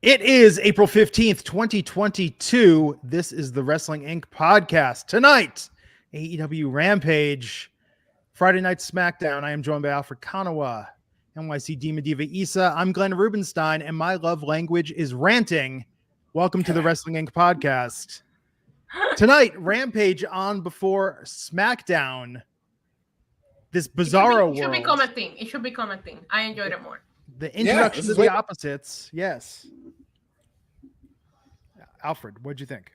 It is April 15th, 2022. This is the Wrestling Inc. podcast. Tonight, AEW Rampage, Friday Night SmackDown. I am joined by Alfred Konuwa, NYC Demon Diva Isa. I'm Glenn Rubenstein, and my love language is ranting. Welcome to the Wrestling Inc. podcast. Tonight, Rampage on before SmackDown. This bizarro world. It should become a thing. It should become a thing. I enjoyed it more. The introduction to the opposites. Yes. Alfred, what'd you think?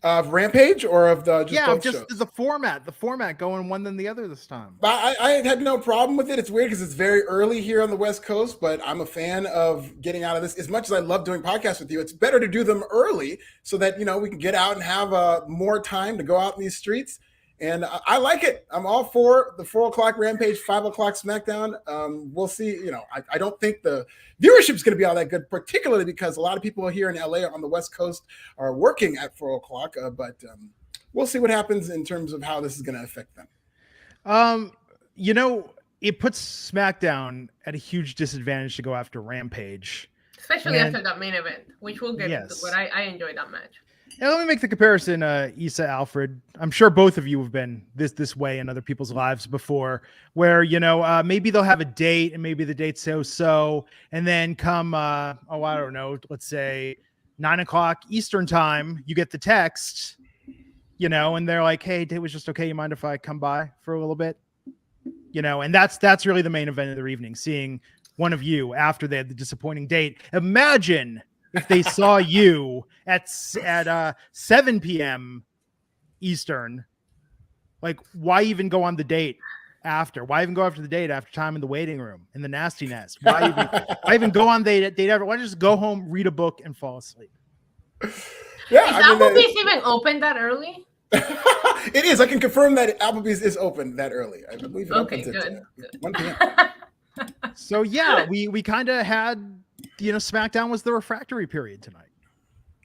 Of Rampage or of the the format going one than the other this time. I had no problem with it. It's weird because it's very early here on the West Coast, but I'm a fan of getting out of this. As much as I love doing podcasts with you, it's better to do them early so that, you know, we can get out and have more time to go out in these streets. And I like it. I'm all for the 4 o'clock Rampage, 5 o'clock SmackDown. We'll see. You know, I don't think the viewership is going to be all that good, particularly because a lot of people here in LA on the West Coast are working at 4 o'clock. But we'll see what happens in terms of how this is going to affect them. You know, it puts SmackDown at a huge disadvantage to go after Rampage. Especially after that main event, which we'll get into, but I enjoyed that match. Now, let me make the comparison, Issa, Alfred. I'm sure both of you have been this way in other people's lives before, where, you know, maybe they'll have a date and maybe the date's so, and then come, I don't know, let's say 9 o'clock Eastern time, you get the text, you know, and they're like, hey, date was just okay. You mind if I come by for a little bit? You know, and that's really the main event of their evening, seeing one of you after they had the disappointing date. Imagine if they saw you at 7 p.m. Eastern, like, why even go on the date after? Why even go after the date after time in the waiting room in the nasty nest? Why even go on date ever? Why just go home, read a book, and fall asleep? Yeah, is Applebee's even open that early? It is. I can confirm that Applebee's is open that early. I believe it opens at 1 p.m. So yeah, we kind of had. You know, SmackDown was the refractory period tonight.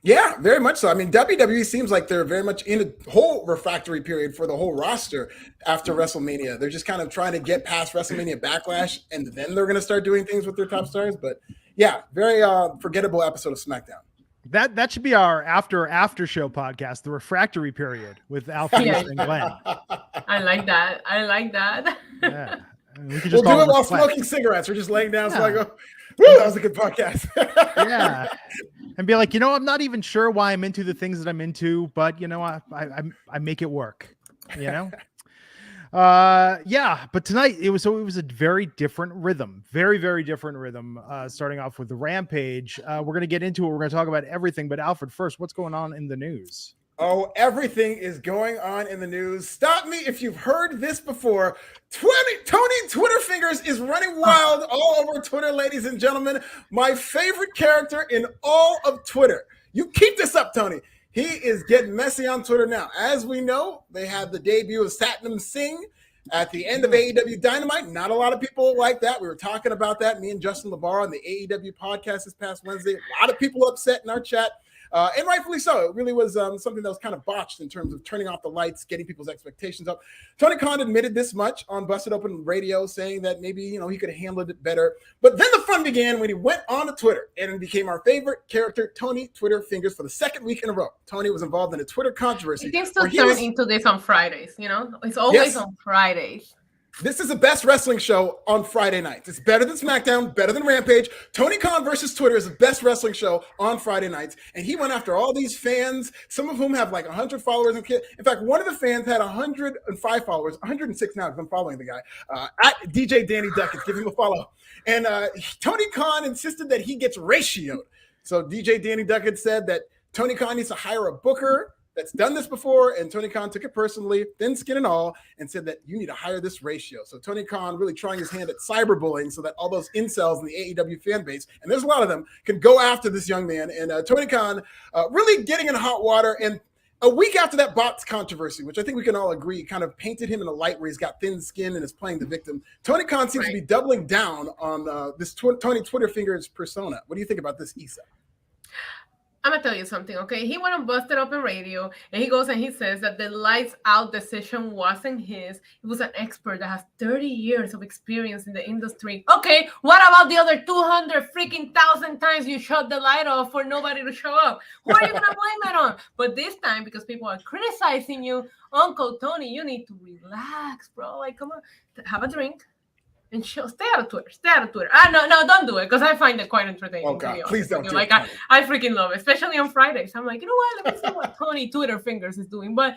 Yeah, very much so. I mean, WWE seems like they're very much in a whole refractory period for the whole roster after WrestleMania. They're just kind of trying to get past WrestleMania Backlash, and then they're going to start doing things with their top stars. But yeah, very forgettable episode of SmackDown. That should be our after show podcast, the refractory period with Alfred and Glenn. I like that. Yeah. We'll do it while smoking cigarettes. We're just laying down. So I go, woo, that was a good podcast. Yeah. And be like, you know, I'm not even sure why I'm into the things that I'm into, but you know, I make it work, you know? Yeah, but tonight it was a very different rhythm, very, very different rhythm. Starting off with the Rampage. We're going to get into it. We're going to talk about everything, but Alfred, first, what's going on in the news? Oh, everything is going on in the news. Stop me if you've heard this before. Tony Twitterfingers is running wild all over Twitter, ladies and gentlemen. My favorite character in all of Twitter. You keep this up, Tony. He is getting messy on Twitter now. As we know, they had the debut of Satnam Singh at the end of AEW Dynamite. Not a lot of people like that. We were talking about that, me and Justin LeBar on the AEW podcast this past Wednesday. A lot of people upset in our chat. And rightfully so. It really was something that was kind of botched in terms of turning off the lights, getting people's expectations up. Tony Khan admitted this much on Busted Open Radio, saying that maybe, you know, he could have handled it better. But then the fun began when he went on to Twitter and became our favorite character, Tony Twitterfingers, for the second week in a row. Tony was involved in a Twitter controversy. It seems to turn into this on Fridays, you know? It's always on Fridays. This is the best wrestling show on Friday nights. It's better than SmackDown, better than Rampage. Tony Khan versus Twitter is the best wrestling show on Friday nights. And he went after all these fans, some of whom have like 100 followers. In fact, one of the fans had 105 followers, 106 now because I'm following the guy, at DJ Danny Duckett. Give him a follow. And Tony Khan insisted that he gets ratioed. So DJ Danny Duckett said that Tony Khan needs to hire a booker that's done this before, and Tony Khan took it personally, thin skin and all, and said that you need to hire this ratio. So Tony Khan really trying his hand at cyberbullying so that all those incels in the AEW fan base, and there's a lot of them, can go after this young man. And Tony Khan really getting in hot water. And a week after that bots controversy, which I think we can all agree kind of painted him in a light where he's got thin skin and is playing the victim, Tony Khan seems to be doubling down on this Tony Twitterfingers persona. What do you think about this, Issa? I'm gonna tell you something, okay? He went on Busted Open Radio, and he goes and he says that the lights out decision wasn't his. It was an expert that has 30 years of experience in the industry. Okay, what about the other 200 freaking thousand times you shut the light off for nobody to show up? What are you gonna blame it on? But this time, because people are criticizing you, Uncle Tony, you need to relax, bro. Like, come on, have a drink. And stay out of Twitter. Stay out of Twitter. No, don't do it, because I find it quite entertaining. Oh God, please don't do like, it. I freaking love it, especially on Fridays. I'm like, you know what? Let me see what Tony Twitter Fingers is doing. But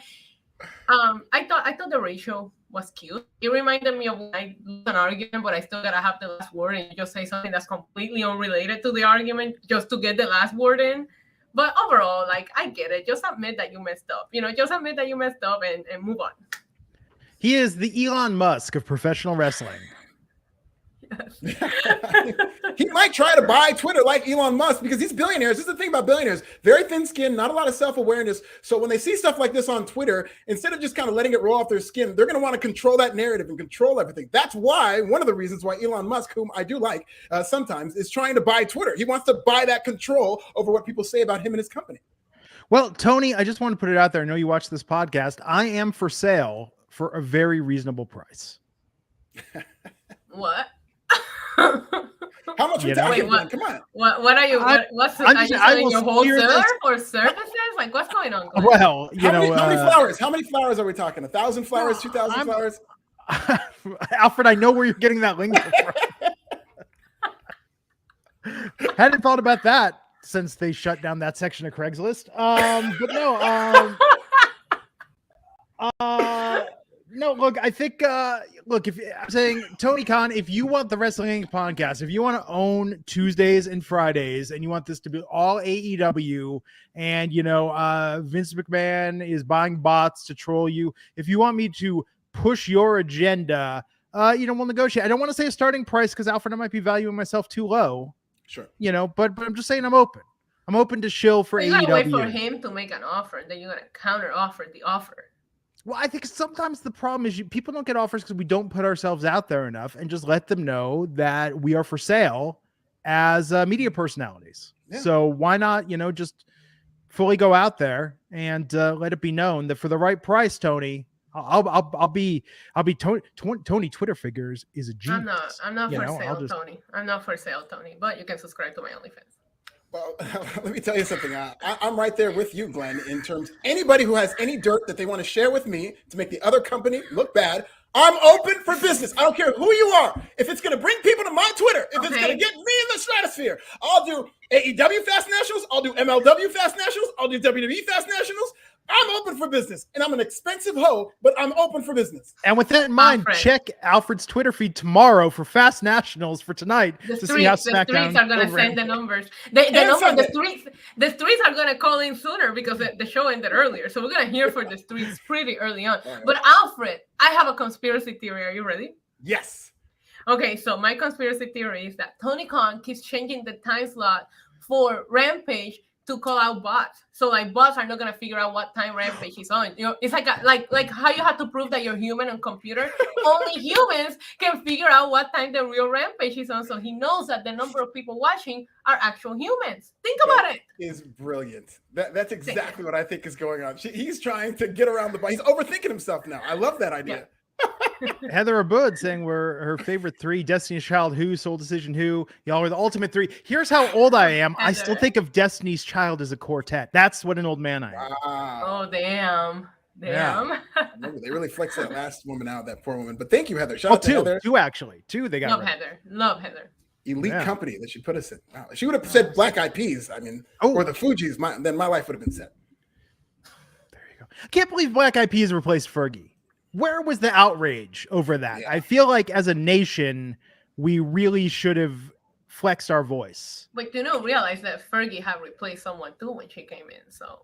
I thought the ratio was cute. It reminded me of when I lose an argument, but I still gotta have the last word and just say something that's completely unrelated to the argument just to get the last word in. But overall, like, I get it. Just admit that you messed up. Just admit that you messed up and move on. He is the Elon Musk of professional wrestling. He might try to buy Twitter like Elon Musk, because these billionaires, this is the thing about billionaires, very thin skin, not a lot of self-awareness. So when they see stuff like this on Twitter, instead of just kind of letting it roll off their skin, they're going to want to control that narrative and control everything. That's why, one of the reasons why Elon Musk, whom I do like sometimes, is trying to buy Twitter. He wants to buy that control over what people say about him and his company. Well, Tony, I just want to put it out there. I know you watch this podcast. I am for sale for a very reasonable price. What? How much are we talking? Wait, come on. What are you? What's are you selling your wholesaler or services? Like, what's going on? Well, how many flowers? How many flowers are we talking? 1,000 flowers? 2,000 flowers? Alfred, I know where you're getting that link from. Hadn't thought about that since they shut down that section of Craigslist. But no. No, look, I think, if I'm saying, Tony Khan, if you want the Wrestling Inc. podcast, if you want to own Tuesdays and Fridays, and you want this to be all AEW, and, Vince McMahon is buying bots to troll you, if you want me to push your agenda, we'll negotiate. I don't want to say a starting price, because, Alfred, I might be valuing myself too low. Sure. But I'm just saying I'm open. I'm open to shill for AEW. You gotta wait for him to make an offer, and then you're gonna counter offer the offer. Well, I think sometimes the problem is people don't get offers because we don't put ourselves out there enough and just let them know that we are for sale as media personalities. Yeah. So why not, just fully go out there and let it be known that for the right price, Tony, I'll be Tony Twitter Figures is a genius. I'm not for sale, Tony. I'm not for sale, Tony. But you can subscribe to my OnlyFans. Well, let me tell you something. I'm right there with you, Glenn, in terms anybody who has any dirt that they want to share with me to make the other company look bad, I'm open for business. I don't care who you are. If it's going to bring people to my Twitter, if it's going to get me in the stratosphere, I'll do AEW Fast Nationals, I'll do MLW Fast Nationals, I'll do WWE Fast Nationals. I'm open for business, and I'm an expensive hoe, but I'm open for business. And with that in mind, check Alfred's Twitter feed tomorrow for Fast Nationals for tonight to see how SmackDown. The streets are going to send the numbers. The streets are going to call in sooner because the show ended earlier, so we're going to hear from the streets pretty early on. Right. But Alfred, I have a conspiracy theory. Are you ready? Yes. Okay, so my conspiracy theory is that Tony Khan keeps changing the time slot for Rampage to call out bots. So like bots are not gonna figure out what time Rampage is on. It's like how you have to prove that you're human on computer. Only humans can figure out what time the real Rampage is on. So he knows that the number of people watching are actual humans. Think about it. Is brilliant. That's exactly what I think is going on. He's trying to get around the bot. He's overthinking himself now. I love that idea. Yeah. Heather Abud saying we're her favorite three: Destiny's Child, Who, Soul Decision, Who. Y'all are the ultimate three. Here's how old I am. I still think of Destiny's Child as a quartet. That's what an old man I am. Wow. Oh, damn. Yeah. They really flexed that last woman out, that poor woman. But thank you, Heather. Shout out to Heather. Two they got. Love Heather. Elite company that she put us in. Wow. She would have said Black Eyed Peas, or the Fugees, then my life would have been set. There you go. I can't believe Black Eyed Peas replaced Fergie. Where was the outrage over that? Yeah. I feel like as a nation, we really should have flexed our voice. But realize that Fergie had replaced someone too when she came in. So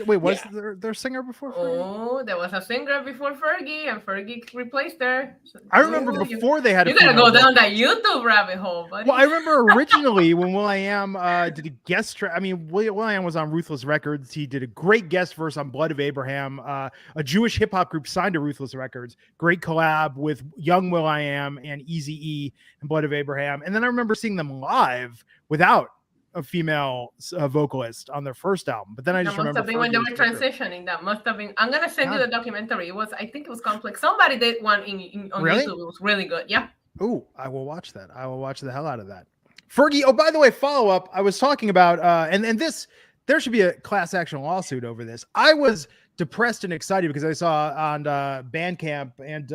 was there singer before Fergie? Oh, there was a singer before Fergie, and Fergie replaced her. So, I remember before they had. You gotta go down that YouTube rabbit hole, buddy. Well, I remember originally when will.i.am did a guest track. I mean, will.i.am was on Ruthless Records. He did a great guest verse on Blood of Abraham. A Jewish hip hop group signed to Ruthless Records. Great collab with young will.i.am and Eazy-E and Blood of Abraham. And then I remember seeing them live without a female vocalist on their first album, but then I just That must remember have been when they Fergie were was transitioning. That must have been. I'm gonna send you Yeah. the documentary. I think it was Complex. Somebody did one on Really? YouTube. It was really good. Yeah. Oh, I will watch that. I will watch the hell out of that. Fergie. Oh, by the way, follow up. I was talking about, and this, there should be a class action lawsuit over this. I was depressed and excited because I saw on Bandcamp and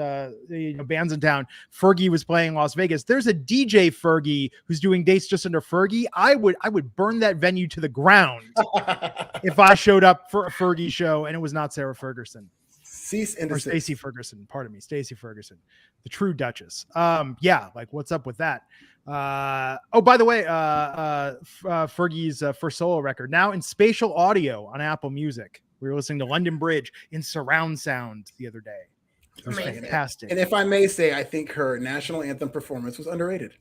bands in town, Fergie was playing Las Vegas. There's a DJ Fergie who's doing dates just under Fergie. I would burn that venue to the ground if I showed up for a Fergie show and it was not Sarah Ferguson. Cease and Or desist. Stacey Ferguson, pardon me, Stacey Ferguson, the true Duchess. Yeah, like what's up with that? Oh, by the way, Fergie's first solo record now in spatial audio on Apple Music. We were listening to London Bridge in surround sound the other day. It was Amazing. fantastic. And if I may say, I think her national anthem performance was underrated.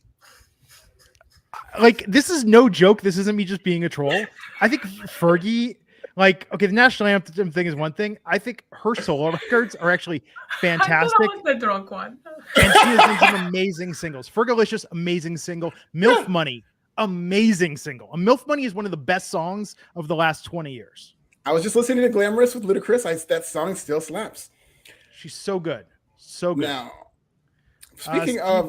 Like, this is no joke. This isn't me just being a troll. I think Fergie, like, okay, the national anthem thing is one thing. I think her solo records are actually fantastic. I thought I was the drunk one. And she has done some amazing singles. Fergalicious, amazing single. MILF Money, amazing single. MILF Money is one of the best songs of the last 20 years. I was just listening to Glamorous with Ludacris. That song still slaps. She's so good. So good. Now, speaking of,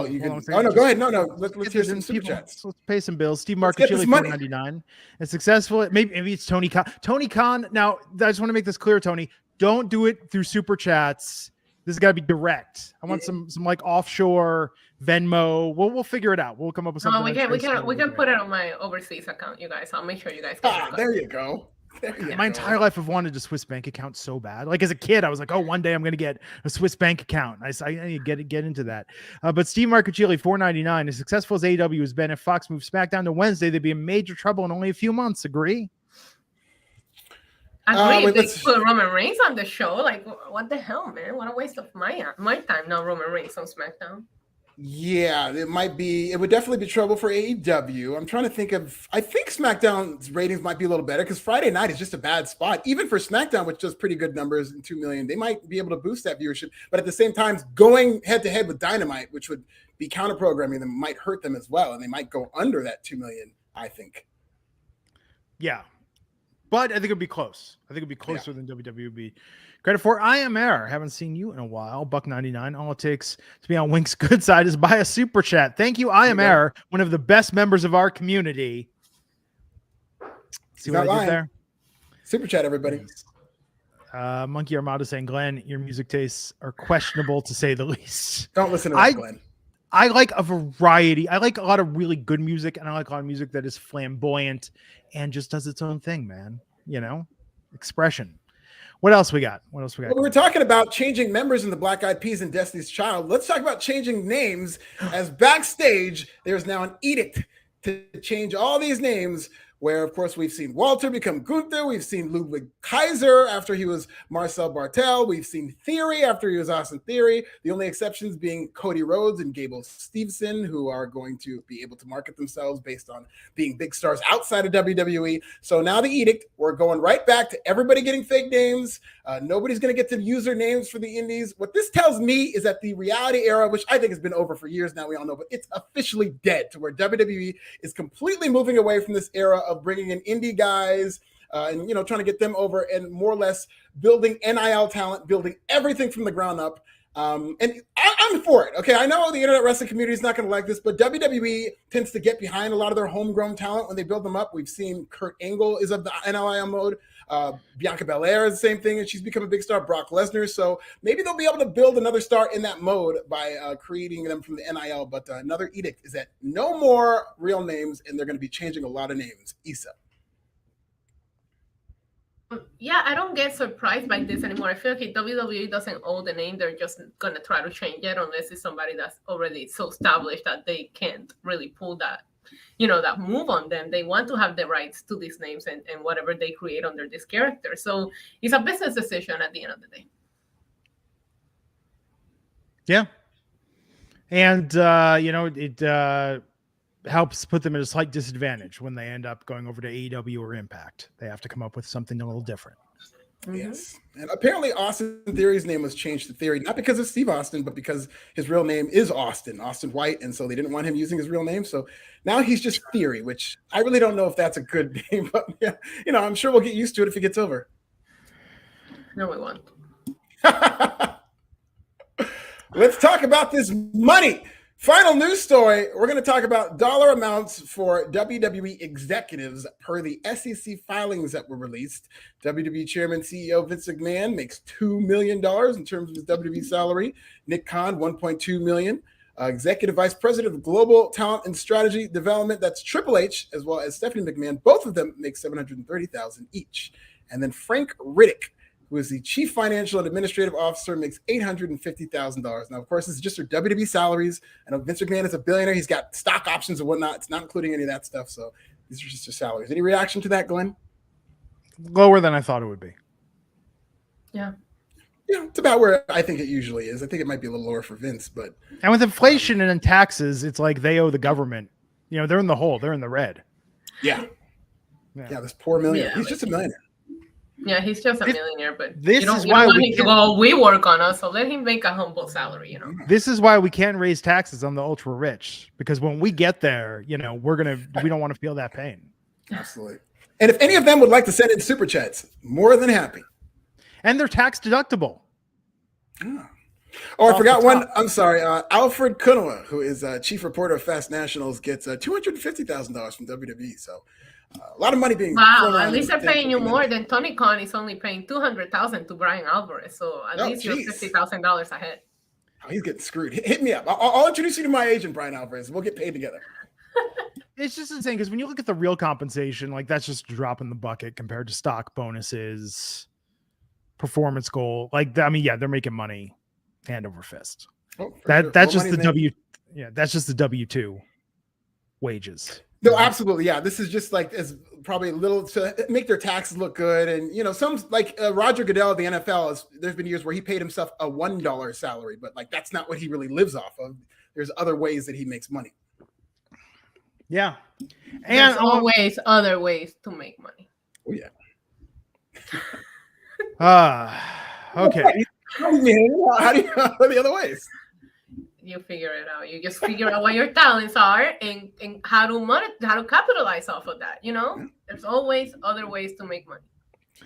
you can. Go ahead. No. Let's hear some super chats. Let's pay some bills. Steve Let's get Marcucci, this money. $4.99. It's successful. Maybe it's Tony Khan. Tony Khan. Now, I just want to make this clear, Tony. Don't do it through super chats. This has got to be direct. I want some like offshore Venmo. We'll figure it out. We'll come up with something. We can put it on my overseas account, you guys. I'll make sure you guys get it. There you go. My entire life I've wanted a Swiss bank account so bad. Like as a kid, I was like, oh, one day I'm going to get a Swiss bank account. I need to get into that. But Steve Marcucci, $4.99. As successful as AEW has been, if Fox moves SmackDown to Wednesday, they'd be in major trouble in only a few months. Agree? If they put Roman Reigns on the show, like what the hell, man? What a waste of my time. Now Roman Reigns on SmackDown. Yeah, it would definitely be trouble for AEW. I'm trying to think I think SmackDown's ratings might be a little better because Friday night is just a bad spot. Even for SmackDown, which does pretty good numbers in 2 million, they might be able to boost that viewership. But at the same time, going head to head with Dynamite, which would be counter programming them, might hurt them as well. And they might go under that 2 million, I think. Yeah. But I think it'd be close. I think it'd be closer than WWE would be. Credit for I Am Air. Haven't seen you in a while. $1.99. All it takes to be on Wink's good side is buy a super chat. Thank you, I Am Air, one of the best members of our community. See what I did there? Super chat, everybody. Monkey Armada saying, Glenn, your music tastes are questionable to say the least. Don't listen to that, Glenn. I like a variety. I like a lot of really good music, and I like a lot of music that is flamboyant and just does its own thing, man. You know, expression. What else we got? Well, we were talking about changing members in the Black Eyed Peas and Destiny's Child. Let's talk about changing names. As backstage, there's now an edict to change all these names, where, of course, we've seen Walter become Gunther. We've seen Ludwig Kaiser after he was Marcel Bartel. We've seen Theory after he was Austin Theory. The only exceptions being Cody Rhodes and Gable Steveson, who are going to be able to market themselves based on being big stars outside of WWE. So now the edict, we're going right back to everybody getting fake names. Nobody's going to get to use their names for the indies. What this tells me is that the reality era, which I think has been over for years now, we all know, but it's officially dead, to where WWE is completely moving away from this era of bringing in indie guys and, trying to get them over and more or less building NIL talent, building everything from the ground up. And I'm for it. Okay, I know the internet wrestling community is not going to like this, but WWE tends to get behind a lot of their homegrown talent when they build them up. We've seen Kurt Angle is of the NIL mode. Bianca Belair is the same thing, and she's become a big star. Brock Lesnar. So maybe they'll be able to build another star in that mode by creating them from the NIL. But another edict is that no more real names, and they're going to be changing a lot of names. Issa. Yeah, I don't get surprised by this anymore. I feel like if WWE doesn't own the name, they're just going to try to change it unless it's somebody that's already so established that they can't really pull that, that move on them. They want to have the rights to these names and whatever they create under this character. So it's a business decision at the end of the day. Yeah. And, it helps put them at a slight disadvantage when they end up going over to AEW or Impact. They have to come up with something a little different. Yes. And apparently Austin Theory's name was changed to Theory, not because of Steve Austin, but because his real name is Austin White. And so they didn't want him using his real name. So now he's just Theory, which I really don't know if that's a good name, but yeah, I'm sure we'll get used to it if it gets over. No, we won't. Let's talk about this money. Final news story. We're going to talk about dollar amounts for WWE executives per the SEC filings that were released. WWE Chairman CEO Vince McMahon makes $2 million in terms of his WWE salary. Nick Khan, $1.2 million. Executive Vice President of Global Talent and Strategy Development, that's Triple H, as well as Stephanie McMahon. Both of them make $730,000 each. And then Frank Riddick, who is the Chief Financial and Administrative Officer, makes $850,000. Now, of course, this is just their WWE salaries. I know Vince McMahon is a billionaire. He's got stock options and whatnot. It's not including any of that stuff. So these are just their salaries. Any reaction to that, Glenn? Lower than I thought it would be. Yeah. Yeah, it's about where I think it usually is. I think it might be a little lower for Vince, but... And with inflation and taxes, it's like they owe the government. They're in the hole. They're in the red. Yeah, this poor millionaire. He's just a millionaire. Yeah, he's just a millionaire, but this you don't is why want him to go, we work on us, so let him make a humble salary, This is why we can't raise taxes on the ultra rich, because when we get there, we don't want to feel that pain. Absolutely. And if any of them would like to send in super chats, more than happy. And they're tax deductible. Oh, I forgot one. I'm sorry. Alfred Konuwa, who is chief reporter of Fast Nationals, gets $250,000 from WWE. So a lot of money being at least they're paying you more than Tony Khan is only paying $200,000 to Brian Alvarez. So at least you're $50,000 ahead. Oh, he's getting screwed. Hit me up. I'll introduce you to my agent, Brian Alvarez. We'll get paid together. It's just insane because when you look at the real compensation, like that's just a drop in the bucket compared to stock bonuses, performance goal. They're making money hand over fist. That's just the that's just the W-2 wages. No, absolutely. Yeah. This is just is probably a little to make their taxes look good. And, some Roger Goodell of the NFL, there's been years where he paid himself a $1 salary, but that's not what he really lives off of. There's other ways that he makes money. Yeah. And there's always other ways to make money. Oh, yeah. Okay. How do you what are the other ways? You figure it out. You just figure out what your talents are and how to capitalize off of that. There's always other ways to make money.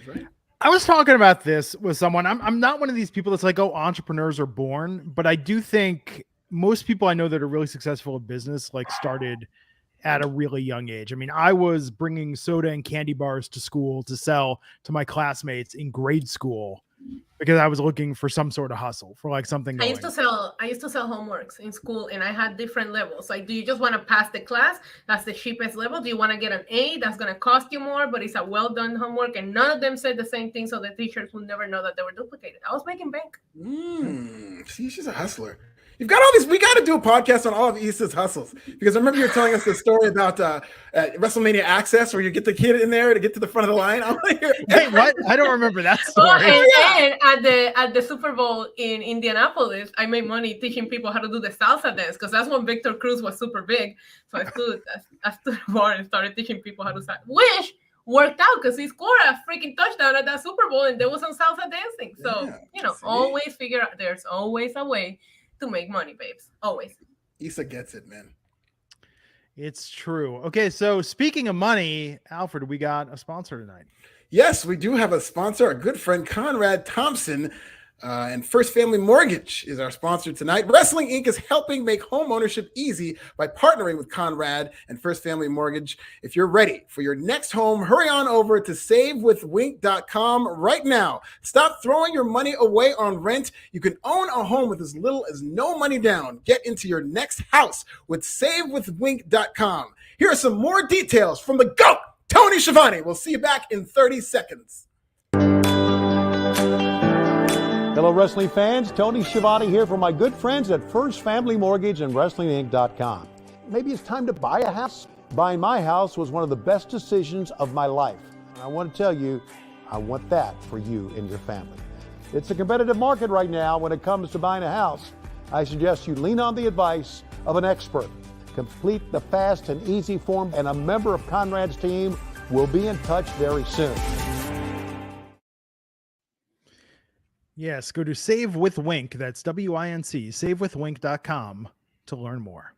Right. I was talking about this with someone. I'm not one of these people that's entrepreneurs are born, but I do think most people I know that are really successful in business started at a really young age. I mean, I was bringing soda and candy bars to school to sell to my classmates in grade school because I was looking for some sort of hustle for something. I used to sell homeworks in school, and I had different levels. Do you just want to pass the class? That's the cheapest level. Do you want to get an A? That's going to cost you more, but it's a well-done homework. And none of them said the same thing, so the teachers would never know that they were duplicated. I was making bank. See, she's a hustler. You've got all these. We got to do a podcast on all of Issa's hustles, because I remember you were telling us the story about WrestleMania Access, where you get the kid in there to get to the front of the line. I'm like, wait, what? I don't remember that story. And at the Super Bowl in Indianapolis, I made money teaching people how to do the salsa dance, because that's when Victor Cruz was super big. So I stood at the bar and started teaching people how to salsa. Which worked out because he scored a freaking touchdown at that Super Bowl, and there was some salsa dancing. So always figure out. There's always a way to make money, babes. Always. Issa gets it, man. It's true. Okay, so speaking of money, Alfred, we got a sponsor tonight. Yes, we do have a sponsor. Our good friend Conrad Thompson and First Family Mortgage is our sponsor tonight. Wrestling Inc. is helping make home ownership easy by partnering with Conrad and First Family Mortgage. If you're ready for your next home, hurry on over to savewithwink.com right now. Stop throwing your money away on rent. You can own a home with as little as no money down. Get into your next house with savewithwink.com. Here are some more details from the GOAT, Tony Schiavone. We'll see you back in 30 seconds. Hello, wrestling fans. Tony Schiavone here for my good friends at First Family Mortgage and WrestlingInc.com. Maybe it's time to buy a house. Buying my house was one of the best decisions of my life. And I want to tell you, I want that for you and your family. It's a competitive market right now when it comes to buying a house. I suggest you lean on the advice of an expert. Complete the fast and easy form, and a member of Conrad's team will be in touch very soon. Yes, go to Save with Wink. That's WINC, savewithwink.com to learn more.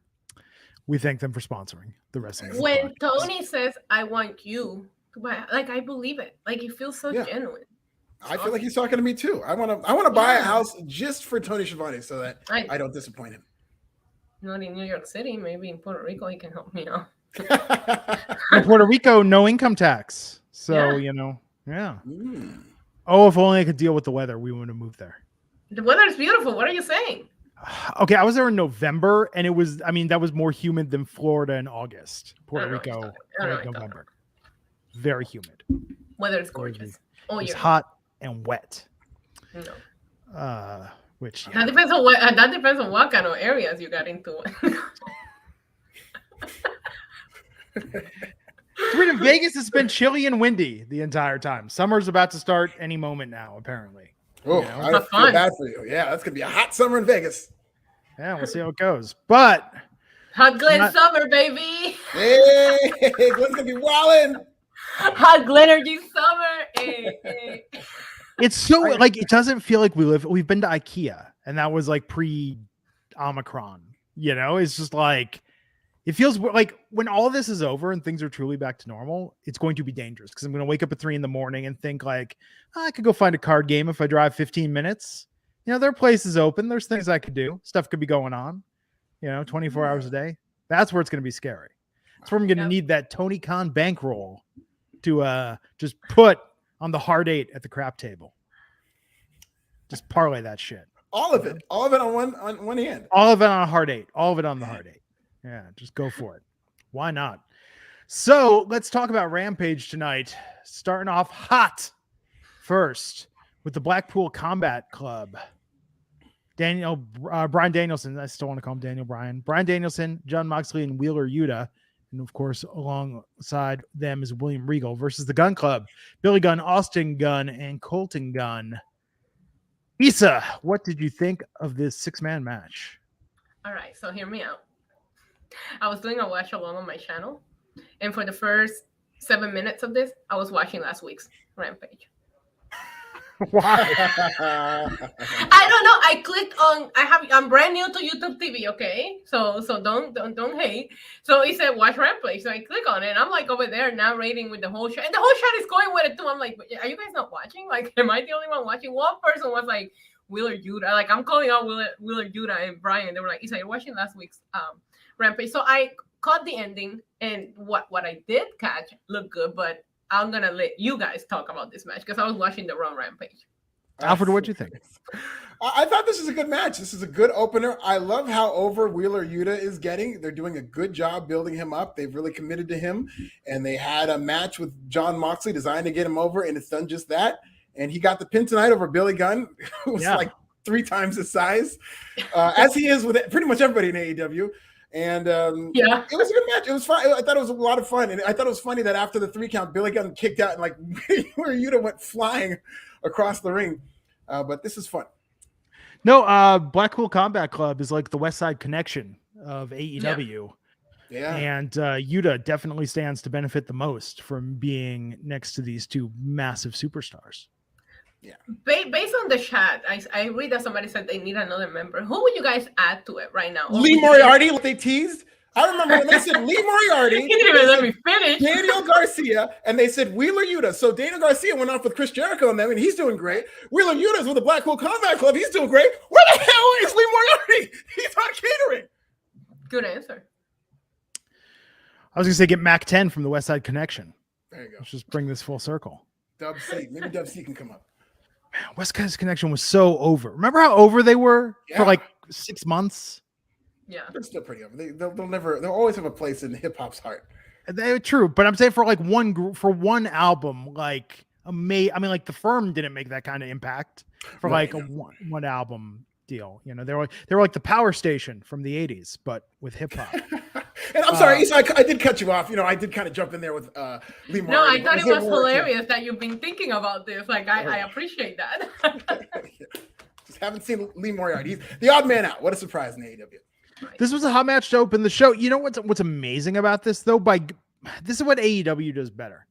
We thank them for sponsoring the wrestling. When podcast. Tony says, I want you to buy, like, I believe it. Like, it feels so genuine. I feel like he's talking to me too. I want to buy a house just for Tony Schiavone so that I don't disappoint him. Not in New York City, maybe in Puerto Rico, he can help me out. In Puerto Rico, no income tax. So, Oh, if only I could deal with the weather, we would have moved there. The weather is beautiful. What are you saying? Okay, I was there in November, and that was more humid than Florida in August. Puerto Rico, November. Very humid. Weather is gorgeous. It's hot and wet. No. That depends on what kind of areas you got into. In Vegas, it's been chilly and windy the entire time. Summer's about to start any moment now, apparently. Oh, I feel bad for you. Yeah, that's gonna be a hot summer in Vegas. Yeah, we'll see how it goes. But hot Glen summer, baby. Hey, Glen's gonna be wildin'. Hot Glenergy summer. Hey. It's so like it doesn't feel like we've been to IKEA, and that was like pre-Omicron. It's just like it feels like when all this is over and things are truly back to normal, it's going to be dangerous because I'm going to wake up at 3 a.m. and think like, I could go find a card game if I drive 15 minutes. There are places open. There's things I could do. Stuff could be going on, 24 hours a day. That's where it's going to be scary. That's where I'm going to need that Tony Khan bankroll to just put on the hard 8 at the crap table. Just parlay that shit. All of it on one hand. All of it on a hard 8. All of it on the hard 8. Yeah, just go for it. Why not? So let's talk about Rampage tonight. Starting off hot first with the Blackpool Combat Club. Bryan Danielson. I still want to call him Daniel Bryan. Bryan Danielson, Jon Moxley, and Wheeler Yuta. And of course, alongside them is William Regal versus the Gun Club. Billy Gunn, Austin Gunn, and Colton Gunn. Issa, what did you think of this 6-man match? All right, so hear me out. I was doing a watch along on my channel, and for the first 7 minutes of this, I was watching last week's Rampage. Why? I don't know. I clicked on. I'm brand new to YouTube TV. Okay, so don't hate. So it said watch Rampage. So I click on it, and I'm like over there narrating with the whole show, and the whole chat is going with it too. I'm like, are you guys not watching? Like, am I the only one watching? One person was like Wheeler Yuta. Like, I'm calling out Wheeler Yuta and Brian. They were like, Issa, you're watching last week's Rampage. So I caught the ending, and what I did catch looked good, but I'm gonna let you guys talk about this match because I was watching the Raw Rampage. Alfred, what'd you think? I thought this is a good match. This is a good opener. I love how over Wheeler Yuta is getting. They're doing a good job building him up. They've really committed to him, and they had a match with Jon Moxley designed to get him over, and it's done just that. And he got the pin tonight over Billy Gunn, who was like 3 times his size, as he is with pretty much everybody in AEW. And it was a good match. It was fun. I thought it was a lot of fun. And I thought it was funny that after the 3 count, Billy Gunn kicked out and like where Yuta went flying across the ring. But this is fun. No, Blackpool Combat Club is like the West Side Connection of AEW. Yeah. And Yuta definitely stands to benefit the most from being next to these 2 massive superstars. Yeah. Based on the chat, I read that somebody said they need another member. Who would you guys add to it right now? Lee Moriarty, what they teased. I remember when they said Lee Moriarty. He didn't even let me finish. Daniel Garcia, and they said Wheeler Yuta. So Daniel Garcia went off with Chris Jericho on them, and he's doing great. Wheeler Yuta's with the Blackpool Combat Club. He's doing great. Where the hell is Lee Moriarty? He's on catering. Good answer. I was going to say get Mac 10 from the West Side Connection. There you go. Let's just bring this full circle. Dub C. Maybe Dub C can come up. Man, West Coast Connection was so over. Remember how over they were for like 6 months? Yeah, they're still pretty over. They'll always have a place in hip hop's heart. They're true, but I'm saying for like one group, for one album, like I mean, like the Firm didn't make that kind of impact for like a one album deal. They were like the Power Station from the '80s, but with hip hop. And I'm sorry, Issa, I did cut you off. I did kind of jump in there with Lee Moriarty. No, I thought it was hilarious that you've been thinking about this. Like, I appreciate that. Just haven't seen Lee Moriarty. He's the odd man out. What a surprise in AEW. This was a hot match to open the show. You know what's amazing about this though? This is what AEW does better.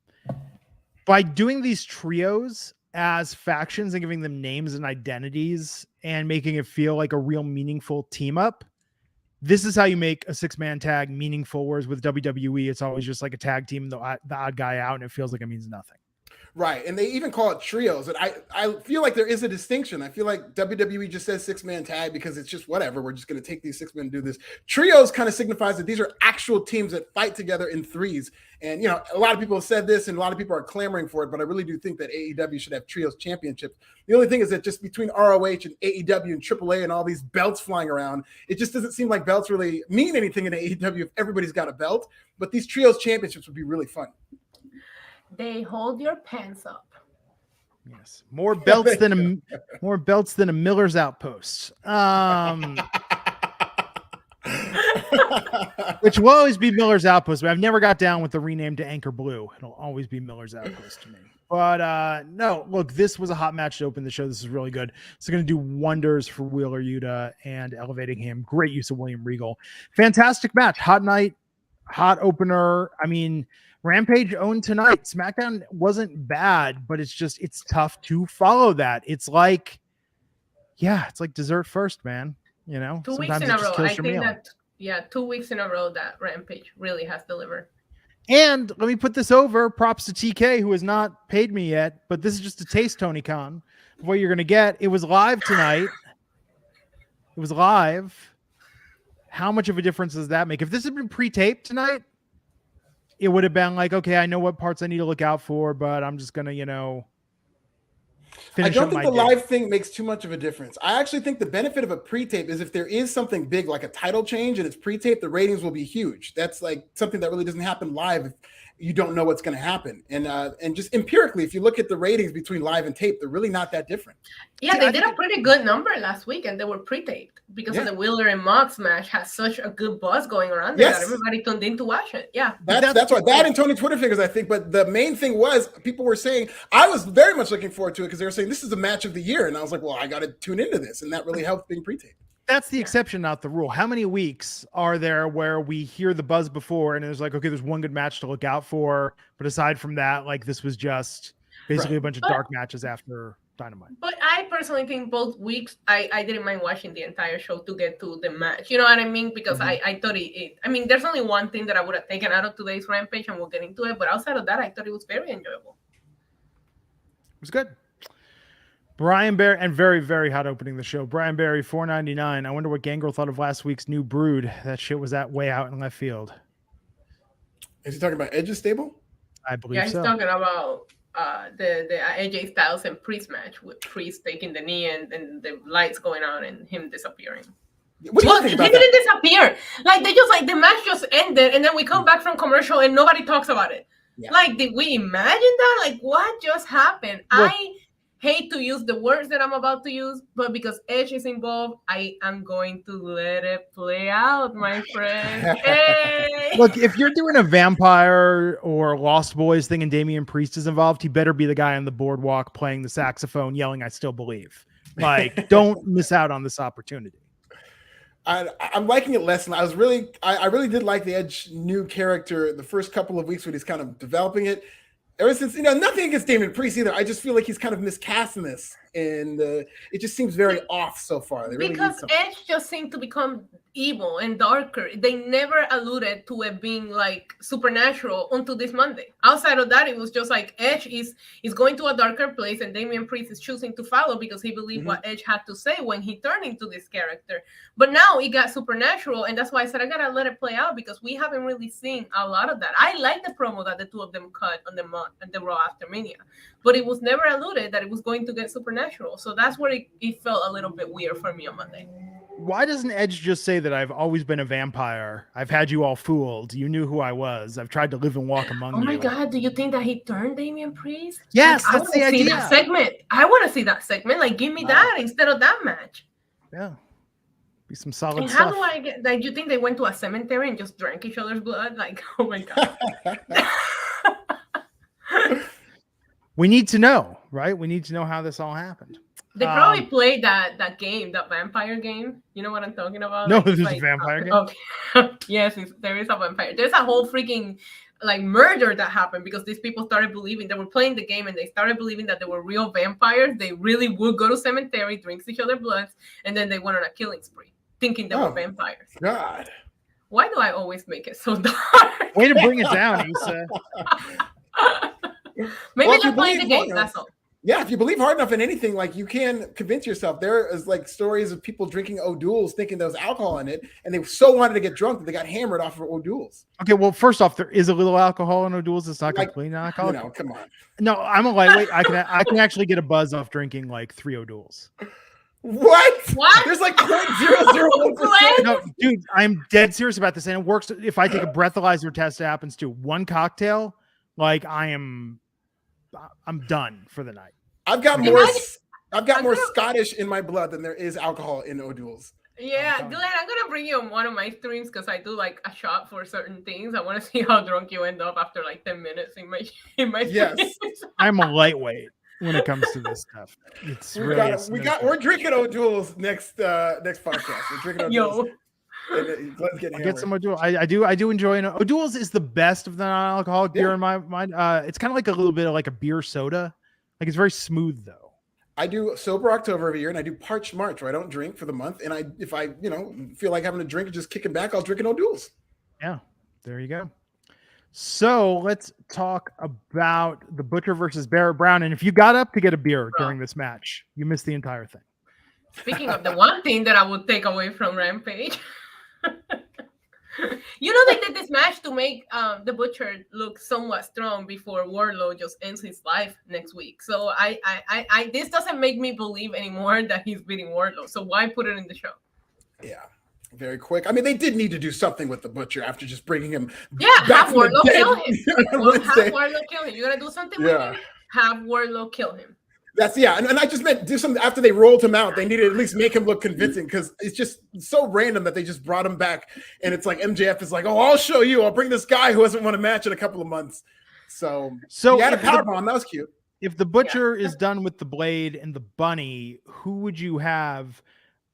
By doing these trios, as factions and giving them names and identities and making it feel like a real meaningful team up. This is how you make a 6-man tag meaningful. Whereas with WWE, it's always just like a tag team, the odd guy out, and it feels like it means nothing. Right. And they even call it trios. And I feel like there is a distinction. I feel like WWE just says 6-man tag because it's just whatever. We're just going to take these 6 men and do this. Trios kind of signifies that these are actual teams that fight together in threes. And, a lot of people have said this and a lot of people are clamoring for it, but I really do think that AEW should have trios championships. The only thing is that just between ROH and AEW and AAA and all these belts flying around, it just doesn't seem like belts really mean anything in AEW if everybody's got a belt. But these trios championships would be really fun. They hold your pants up. Yes, more belts than a Miller's Outpost, which will always be Miller's Outpost. But I've never got down with the rename to Anchor Blue. It'll always be Miller's Outpost to me. But no, look, this was a hot match to open the show. This is really good. It's going to do wonders for Wheeler Yuta and elevating him. Great use of William Regal. Fantastic match. Hot night, hot opener. I mean, Rampage owned tonight. SmackDown wasn't bad, but it's tough to follow that. It's like dessert first, man. 2 weeks in a row. I think that 2 weeks in a row that Rampage really has delivered. And let me put this over. Props to TK, who has not paid me yet, but this is just a taste, Tony Khan, of what you're going to get. It was live tonight. It was live. How much of a difference does that make? If this had been pre-taped tonight, it would have been like, okay, I know what parts I need to look out for, but I'm just going to, I don't think the live thing makes too much of a difference. I actually think the benefit of a pre-tape is if there is something big like a title change and it's pre-tape, the ratings will be huge. That's like something that really doesn't happen live if you don't know what's going to happen. And just empirically, if you look at the ratings between live and tape, they're really not that different. Yeah, they did a pretty good number last week, and they were pre-taped because of the Wheeler and Mox match had such a good buzz going around there that everybody tuned in to watch it. Yeah, that's why that and Tony Twitter fingers, I think. But the main thing was people were saying, I was very much looking forward to it because they were saying this is the match of the year, and I was like, well, I got to tune into this, and that really helped being pre-taped. That's the exception, not the rule. How many weeks are there where we hear the buzz before and it's like, okay, there's one good match to look out for, but aside from that, like this was just basically a bunch of dark matches after Dynamite. But I personally think both weeks I didn't mind watching the entire show to get to the match. You know what I mean? Because I thought there's only one thing that I would have taken out of today's Rampage, and we'll get into it. But outside of that, I thought it was very enjoyable. It was good. Brian Barry, and very, very hot opening the show. Brian Barry, $4.99. I wonder what Gangrel thought of last week's new Brood. That shit was that way out in left field. Is he talking about Edge's stable? I believe so. Yeah, he's talking about the AJ Styles and Priest match with Priest taking the knee and the lights going on and him disappearing. What do you think about he didn't disappear. Like they just the match just ended and then we come back from commercial and nobody talks about it. Yeah. Like, did we imagine that? Like, what just happened? Look, I hate to use the words that I'm about to use, but because Edge is involved, I am going to let it play out, my friend. Hey. Look, if you're doing a vampire or Lost Boys thing and Damian Priest is involved, he better be the guy on the boardwalk playing the saxophone, yelling, "I still believe." Like, don't miss out on this opportunity. I'm liking it less, and I really did like the Edge new character the first couple of weeks when he's kind of developing it. Ever since, nothing against Damian Priest either. I just feel like he's kind of miscasting this, and it just seems very off so far. They really because Edge just seemed to become evil and darker. They never alluded to it being like supernatural until this Monday. Outside of that, it was just like Edge is going to a darker place, and Damian Priest is choosing to follow because he believed what Edge had to say when he turned into this character. But now it got supernatural, and that's why I said I gotta let it play out because we haven't really seen a lot of that. I like the promo that the two of them cut on the Raw after Mania, but it was never alluded that it was going to get supernatural. So that's where it felt a little bit weird for me on Monday. Why doesn't Edge just say that I've always been a vampire? I've had you all fooled. You knew who I was. I've tried to live and walk among you. Oh my God, do you think that he turned Damian Priest? Yes, that's the idea. That segment. I want to see that segment. Like, give me that instead of that match. Yeah. Be some solid stuff. How do I get, like, you think they went to a cemetery and just drank each other's blood? Like, oh my God. We need to know, right? We need to know how this all happened. They probably played that game, that vampire game. You know what I'm talking about? No, like, this is a vampire game? Okay. Yes, there is a vampire. There's a whole freaking like murder that happened because these people started believing they were playing the game and they started believing that they were real vampires. They really would go to cemetery, drink each other bloods, and then they went on a killing spree, thinking they were vampires. God. Why do I always make it so dark? Way to bring it down, Issa. Maybe they're playing the game, that's all. Yeah, if you believe hard enough in anything, like you can convince yourself. There is like stories of people drinking O'Doul's thinking there was alcohol in it, and they so wanted to get drunk that they got hammered off of O'Doul's. Okay, well, first off, there is a little alcohol in O'Doul's. It's not completely non-alcoholic. You know, come on. No, I'm a lightweight. I can actually get a buzz off drinking like 3 O'Doul's. What? There's like 0.001%. No, dude, I'm dead serious about this, and it works. If I take a breathalyzer test, it happens to one cocktail. Like I'm done for the night. I've got more Scottish in my blood than there is alcohol in O'Doul's. Yeah, Glenn, I'm gonna bring you on one of my streams because I do like a shot for certain things. I want to see how drunk you end up after like 10 minutes in my Yes. I'm a lightweight when it comes to this stuff. It's we're drinking O'Doul's next podcast. We're drinking O'Doul's. Let's get some O'Doul's. I do enjoy it. O'Doul's is the best of the non-alcoholic beer in my mind. It's kind of like a little bit of like a beer soda. Like it's very smooth though. I do sober October every year, and I do parched March where I don't drink for the month. And if I feel like having a drink and just kicking back, I'll drink an O'Doul's. Yeah, there you go. So let's talk about the Butcher versus Barrett Brown. And if you got up to get a beer during this match, you missed the entire thing. Speaking of the one thing that I would take away from Rampage, they did this match to make the Butcher look somewhat strong before Wardlow just ends his life next week. So I this doesn't make me believe anymore that he's beating Wardlow. So why put it in the show? Yeah. Very quick. I mean, they did need to do something with the Butcher after just bringing him. Yeah, have Wardlow kill him. Have Wardlow kill him. You're gonna do something with him? Have Wardlow kill him. And I just meant do something after they rolled him out. They needed to at least make him look convincing because it's just so random that they just brought him back. And it's like MJF is like, oh, I'll show you. I'll bring this guy who hasn't won a match in a couple of months. So he had a powerbomb. That was cute. If the Butcher is done with the Blade and the Bunny, who would you have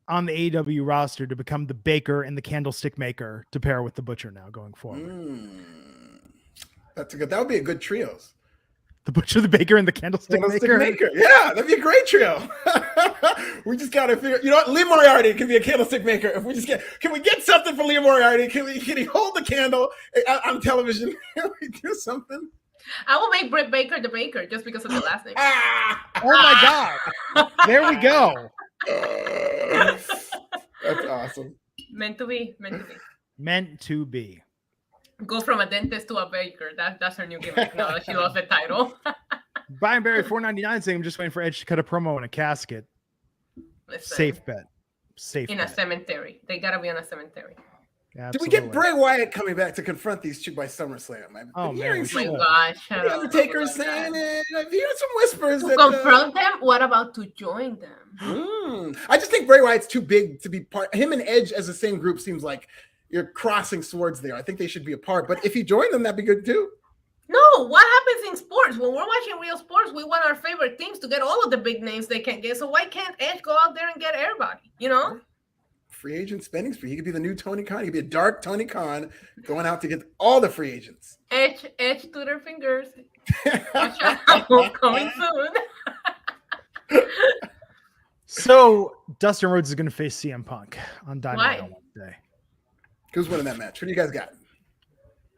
on the AEW roster to become the Baker and the Candlestick Maker to pair with the Butcher now going forward? That would be a good trios. The Butcher, the Baker, and the Candlestick Maker. Yeah, that'd be a great trio. We just gotta figure. You know what? Lee Moriarty can be a Candlestick Maker. If we just can we get something for Lee Moriarty? Can he hold the candle on television? Can we do something? I will make Britt Baker the Baker just because of the last name. Oh my God! There we go. That's awesome. Meant to be. Meant to be. Go from a dentist to a baker. That's her new gimmick now that she lost the title. Brian Barry, $4.99 saying I'm just waiting for Edge to cut a promo in a casket. Listen, safe bet. In a cemetery. They gotta be on a cemetery. Yeah, did we get Bray Wyatt coming back to confront these two by SummerSlam? Oh my gosh! The Undertaker saying it. I've heard some whispers to confront them. What about to join them? I just think Bray Wyatt's too big to be part. Him and Edge as the same group seems like you're crossing swords there. I think they should be apart. But if he joined them, that'd be good too. No, what happens in sports? When we're watching real sports, we want our favorite teams to get all of the big names they can get. So why can't Edge go out there and get everybody? Free agent spending spree. He could be the new Tony Khan. He could be a dark Tony Khan going out to get all the free agents. Edge to their fingers. Coming soon. So Dustin Rhodes is going to face CM Punk on Dynamite on Wednesday. Who's winning that match? Who do you guys got?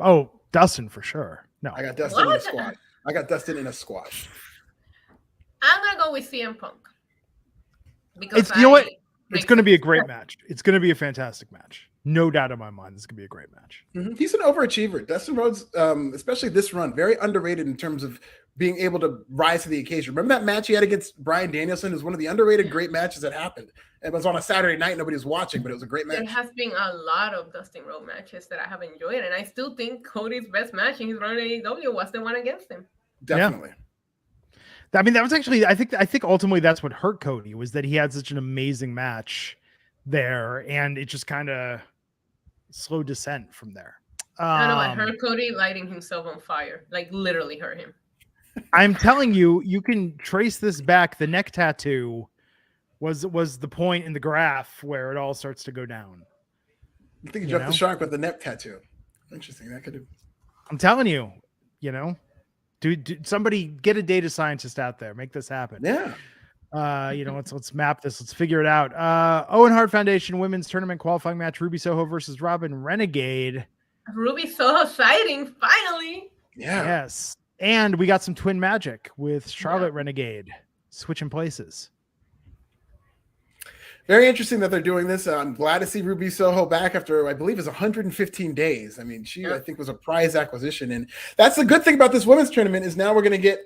Oh, Dustin for sure. No, I got Dustin in a squad. I got Dustin in a squash. I'm gonna go with CM Punk because you know what? It's going to be a great match. It's going to be a fantastic match. No doubt in my mind, this is going to be a great match. Mm-hmm. He's an overachiever. Dustin Rhodes, especially this run, very underrated in terms of being able to rise to the occasion. Remember that match he had against Bryan Danielson? It was one of the underrated great matches that happened. It was on a Saturday night. Nobody was watching, but it was a great match. There has been a lot of Dustin Rhodes matches that I have enjoyed, and I still think Cody's best match in his run at AEW was the one against him. Definitely. Yeah. I mean, that was actually, I think ultimately that's what hurt Cody, was that he had such an amazing match there, and it just kind of slow descent from there. I know what hurt Cody, lighting himself on fire, like literally hurt him. I'm telling you, you can trace this back. The neck tattoo was the point in the graph where it all starts to go down. I think he jumped the shark with the neck tattoo. Interesting. That could have. I'm telling you, do somebody get a data scientist out there, make this happen. Yeah. Let's map this. Let's figure it out. Owen Hart Foundation women's tournament qualifying match: Ruby Soho versus Robin Renegade. Ruby Soho sighting finally. Yeah. Yes, and we got some twin magic with Charlotte Renegade switching places. Very interesting that they're doing this. I'm glad to see Ruby Soho back after, I believe, it's 115 days. I mean, I think, was a prize acquisition. And that's the good thing about this women's tournament is now we're going to get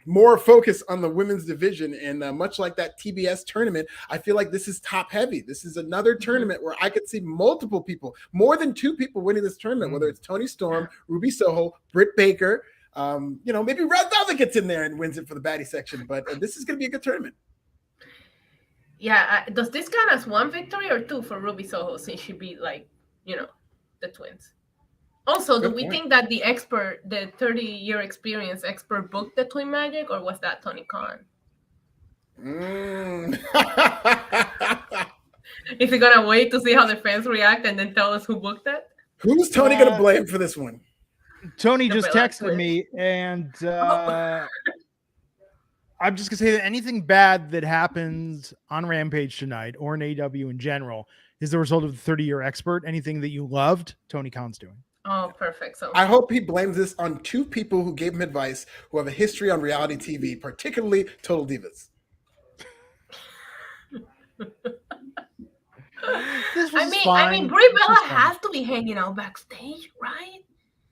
more focus on the women's division. And much like that TBS tournament, I feel like this is top heavy. This is another tournament where I could see multiple people, more than 2 people winning this tournament, whether it's Toni Storm, Ruby Soho, Britt Baker. Maybe Red Velvet gets in there and wins it for the baddie section. But this is going to be a good tournament. Yeah, does this count as 1 victory or 2 for Ruby Soho since she beat the twins? Also, do we think that the 30-year experience expert booked the twin magic, or was that Tony Khan? Is he gonna wait to see how the fans react and then tell us who booked it? Who's Tony gonna blame for this one? Tony just texted me, and I'm just going to say that anything bad that happens on Rampage tonight or in AEW in general is the result of the 30-year expert. Anything that you loved, Tony Khan's doing. Oh, perfect. So I hope he blames this on 2 people who gave him advice who have a history on reality TV, particularly Total Divas. I mean, Brie Bella has to be hanging out backstage, right?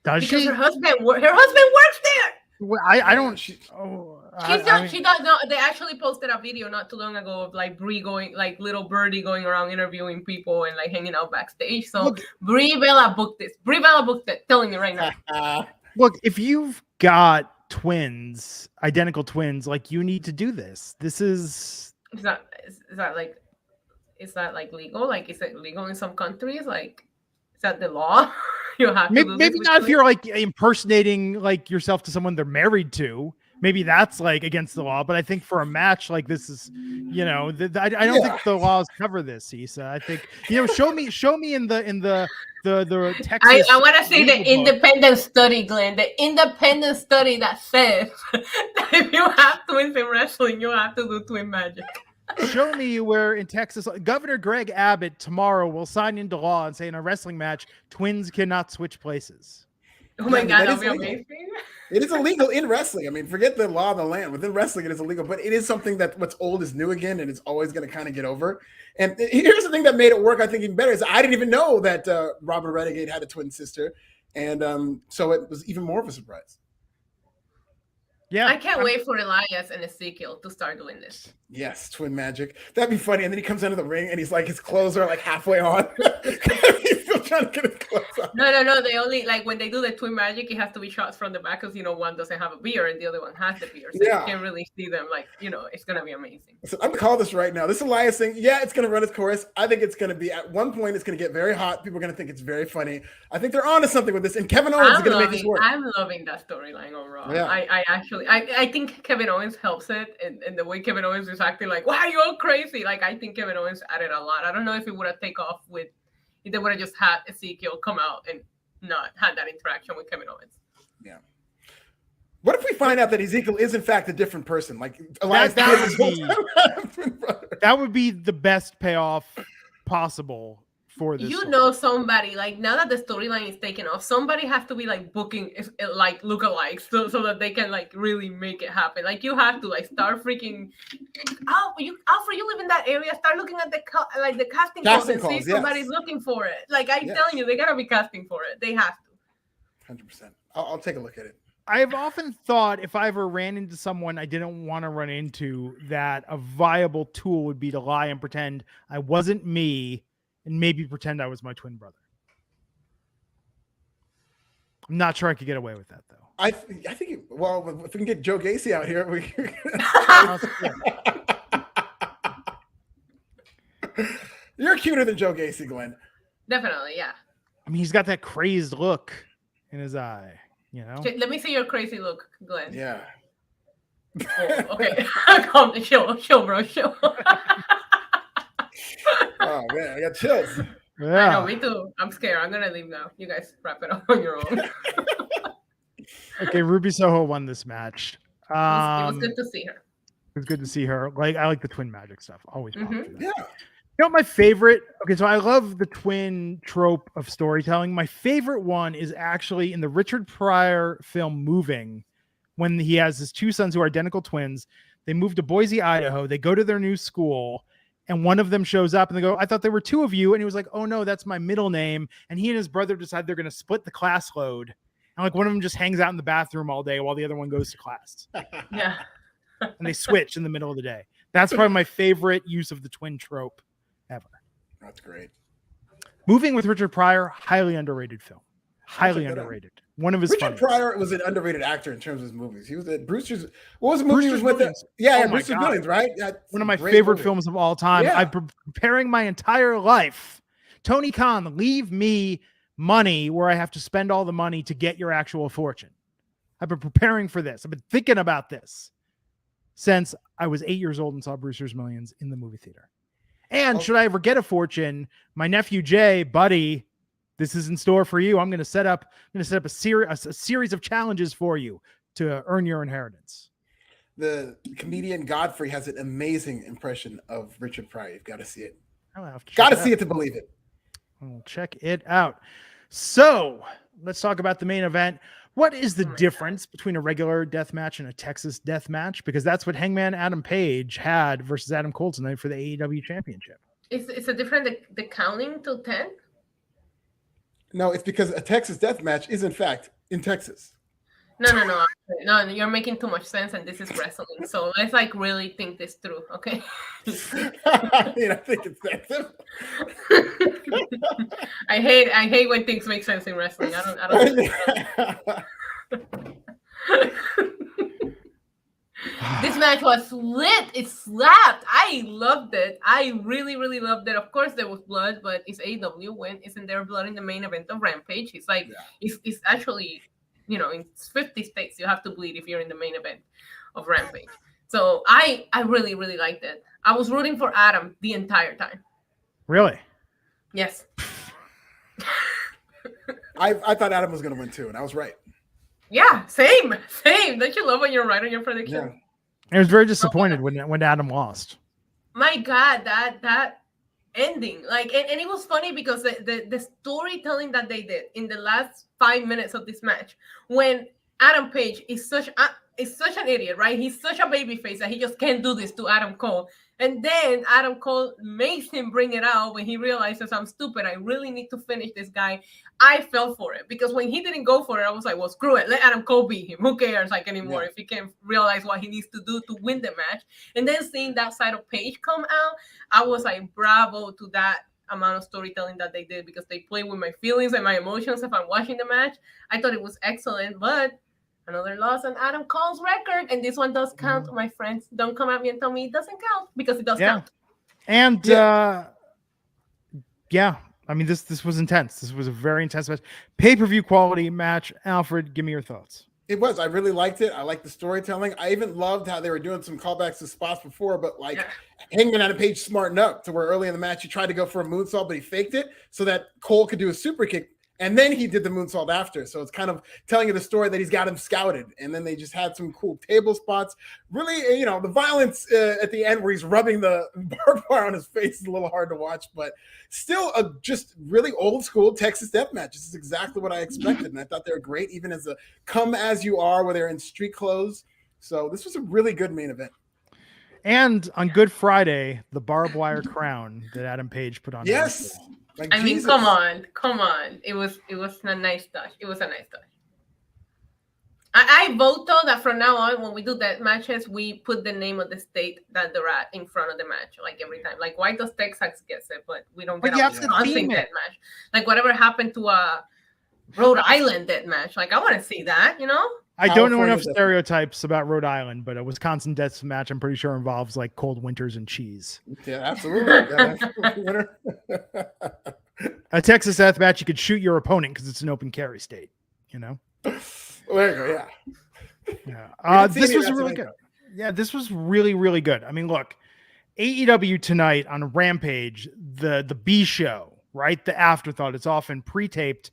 Does because she? Her husband works there. Well, I don't. She does not. They actually posted a video not too long ago of Brie going, little birdie going around interviewing people and hanging out backstage. So look, Brie Bella booked this. Brie Bella booked it. Telling me right now. Look, if you've got identical twins, you need to do this. This is. Is that legal? Is it legal in some countries? Is that the law? You have to maybe not if you're impersonating yourself to someone they're married to. Maybe that's against the law. But I think for a match like this is, I don't think the laws cover this, Issa. I think show me in the Texas. I want to see the independent study, Glenn. The independent study that says that if you have twins in wrestling, you have to do twin magic. Show me where in Texas, Governor Greg Abbott tomorrow will sign into law and say in a wrestling match, twins cannot switch places. Oh my God, that'll be amazing. It is illegal in wrestling. I mean, forget the law of the land. Within wrestling, it is illegal, but it is something that what's old is new again, and it's always going to kind of get over. And here's the thing that made it work, I think, even better is I didn't even know that Robin Renegade had a twin sister, and so it was even more of a surprise. Yeah, I can't wait for Elias and Ezekiel to start doing this. Yes, twin magic. That'd be funny. And then he comes into the ring and he's his clothes are halfway on. He's still trying to get his clothes on. No. They only when they do the twin magic, it has to be shots from the back because one doesn't have a beard and the other one has the beard. So you can't really see them. It's gonna be amazing. So I'm calling this right now. This Elias thing, it's gonna run its course. I think it's gonna be at one point it's gonna get very hot. People are gonna think it's very funny. I think they're onto something with this, and Kevin Owens is gonna make this work. I'm loving that storyline on Raw. Yeah. I think Kevin Owens helps it, and the way Kevin Owens is acting why are you all crazy? I think Kevin Owens added a lot. I don't know if it would have taken off if they would have just had Ezekiel come out and not had that interaction with Kevin Owens. Yeah. What if we find out that Ezekiel is in fact a different person? Elias that would be the best payoff possible for this. Somebody now that the storyline is taken off, somebody has to be booking lookalikes so that they can really make it happen. You have to start freaking. Alfred, you live in that area. Start looking at the casting calls and see if somebody's looking for it. I'm telling you, they gotta be casting for it. They have to. 100%. I'll take a look at it. I've often thought if I ever ran into someone I didn't want to run into, that a viable tool would be to lie and pretend I wasn't me. And maybe pretend I was my twin brother. I'm not sure I could get away with that, though. I think, if we can get Joe Gacy out here, You're cuter than Joe Gacy, Glenn. Definitely, yeah. I mean, he's got that crazed look in his eye, Let me see your crazy look, Glenn. Yeah. Oh, okay. Come, chill, bro, chill. Oh man, I got chills. Yeah. I know, me too. I'm scared. I'm gonna leave now. You guys wrap it up on your own. Okay, Ruby Soho won this match. It was good to see her. It was good to see her. Like, I like the twin magic stuff. Always pop for that. Yeah. You know, my favorite. Okay, so I love the twin trope of storytelling. My favorite one is actually in the Richard Pryor film Moving, when he has his two sons who are identical twins. They move to Boise, Idaho. They go to their new school, and one of them shows up and they go, "I thought there were two of you." And he was like, "Oh no, that's my middle name." And he and his brother decide they're going to split the class load. And like one of them just hangs out in the bathroom all day while the other one goes to class. Yeah. And they switch in the middle of the day. That's probably my favorite use of the twin trope ever. That's great. Moving with Richard Pryor, highly underrated film. Highly underrated. One of his Richard funniest. Pryor was an underrated actor in terms of his movies. He was at Brewster's. What was the movie he was Brewster's with? Millions. Yeah, Oh my Brewster's God. Millions, right? That's One of my a great favorite movie. films of all time. Yeah. I've been preparing my entire life. Tony Khan, leave me money where I have to spend all the money to get your actual fortune. I've been preparing for this. I've been thinking about this since I was 8 years old and saw Brewster's Millions in the movie theater. And should I ever get a fortune, my nephew Jay, buddy, this is in store for you. I'm going to set up a series of challenges for you to earn your inheritance. The comedian Godfrey has an amazing impression of Richard Pryor. You've got to see it. I'll have to check Got to it see out. it to believe it. We'll check it out. So let's talk about the main event. What is the difference between a regular death match and a Texas death match? Because that's what Hangman Adam Page had versus Adam Cole tonight for the AEW Championship. It's a different the counting to 10. No, it's because a Texas death match is in fact in Texas. No, you're making too much sense, and this is wrestling. So let's like really think this through, okay? I mean, I think it's that simple. I hate when things make sense in wrestling. I don't. This match was lit. It slapped. I loved it. I really, really loved it. Of course, there was blood, but it's AEW. When isn't there blood in the main event of Rampage? It's like it's actually, you know, in 50 states you have to bleed if you're in the main event of Rampage. So I really, really liked it. I was rooting for Adam the entire time. Really? Yes. I thought Adam was going to win too, and I was right. Yeah, same. Don't you love when you're right on your prediction? Yeah. I was very disappointed when Adam lost. My God, that ending, like, and it was funny because the storytelling that they did in the last 5 minutes of this match, when Adam Page is such an idiot, right? He's such a babyface that he just can't do this to Adam Cole. And then Adam Cole makes him bring it out when he realizes, I'm stupid. I really need to finish this guy. I fell for it because when he didn't go for it, I was like, well, screw it. Let Adam Cole beat him. Who cares anymore if he can't realize what he needs to do to win the match? And then seeing that side of Page come out, I was like, bravo to that amount of storytelling that they did because they played with my feelings and my emotions if I'm watching the match. I thought it was excellent, but another loss on Adam Cole's record, and this one does count, my friends. Don't come at me and tell me it doesn't count because it does count. And I mean, this was intense. This was a very intense match. Pay-per-view quality match. Alfred, give me your thoughts. It was. I really liked it. I liked the storytelling. I even loved how they were doing some callbacks to spots before, but Hangman Adam Page smartened up to where early in the match he tried to go for a moonsault, but he faked it so that Cole could do a super kick. And then he did the moonsault after. So it's kind of telling you the story that he's got him scouted. And then they just had some cool table spots. Really, you know, the violence at the end where he's rubbing the barbed wire on his face is a little hard to watch, but still a just really old school Texas death match. This is exactly what I expected. And I thought they were great, even as a come as you are where they're in street clothes. So this was a really good main event. And on Good Friday, the barbed wire crown that Adam Page put on. Yes. Like, I mean, come on. It was a nice touch. It was a nice touch. I vote though that from now on, when we do death matches, we put the name of the state that they're at in front of the match, like every time. Like, why does Texas get it, but we don't get a Wisconsin death match? Like, whatever happened to a Rhode Island death match? Like, I want to see that, you know? I don't know enough stereotypes about Rhode Island, but a Wisconsin death match, I'm pretty sure involves like cold winters and cheese. Yeah, absolutely. A Texas death match, you could shoot your opponent because it's an open carry state, you know? There you go, yeah. This was really good. Yeah, this was really, really good. I mean, look, AEW tonight on Rampage, the B show, right? The afterthought. It's often pre-taped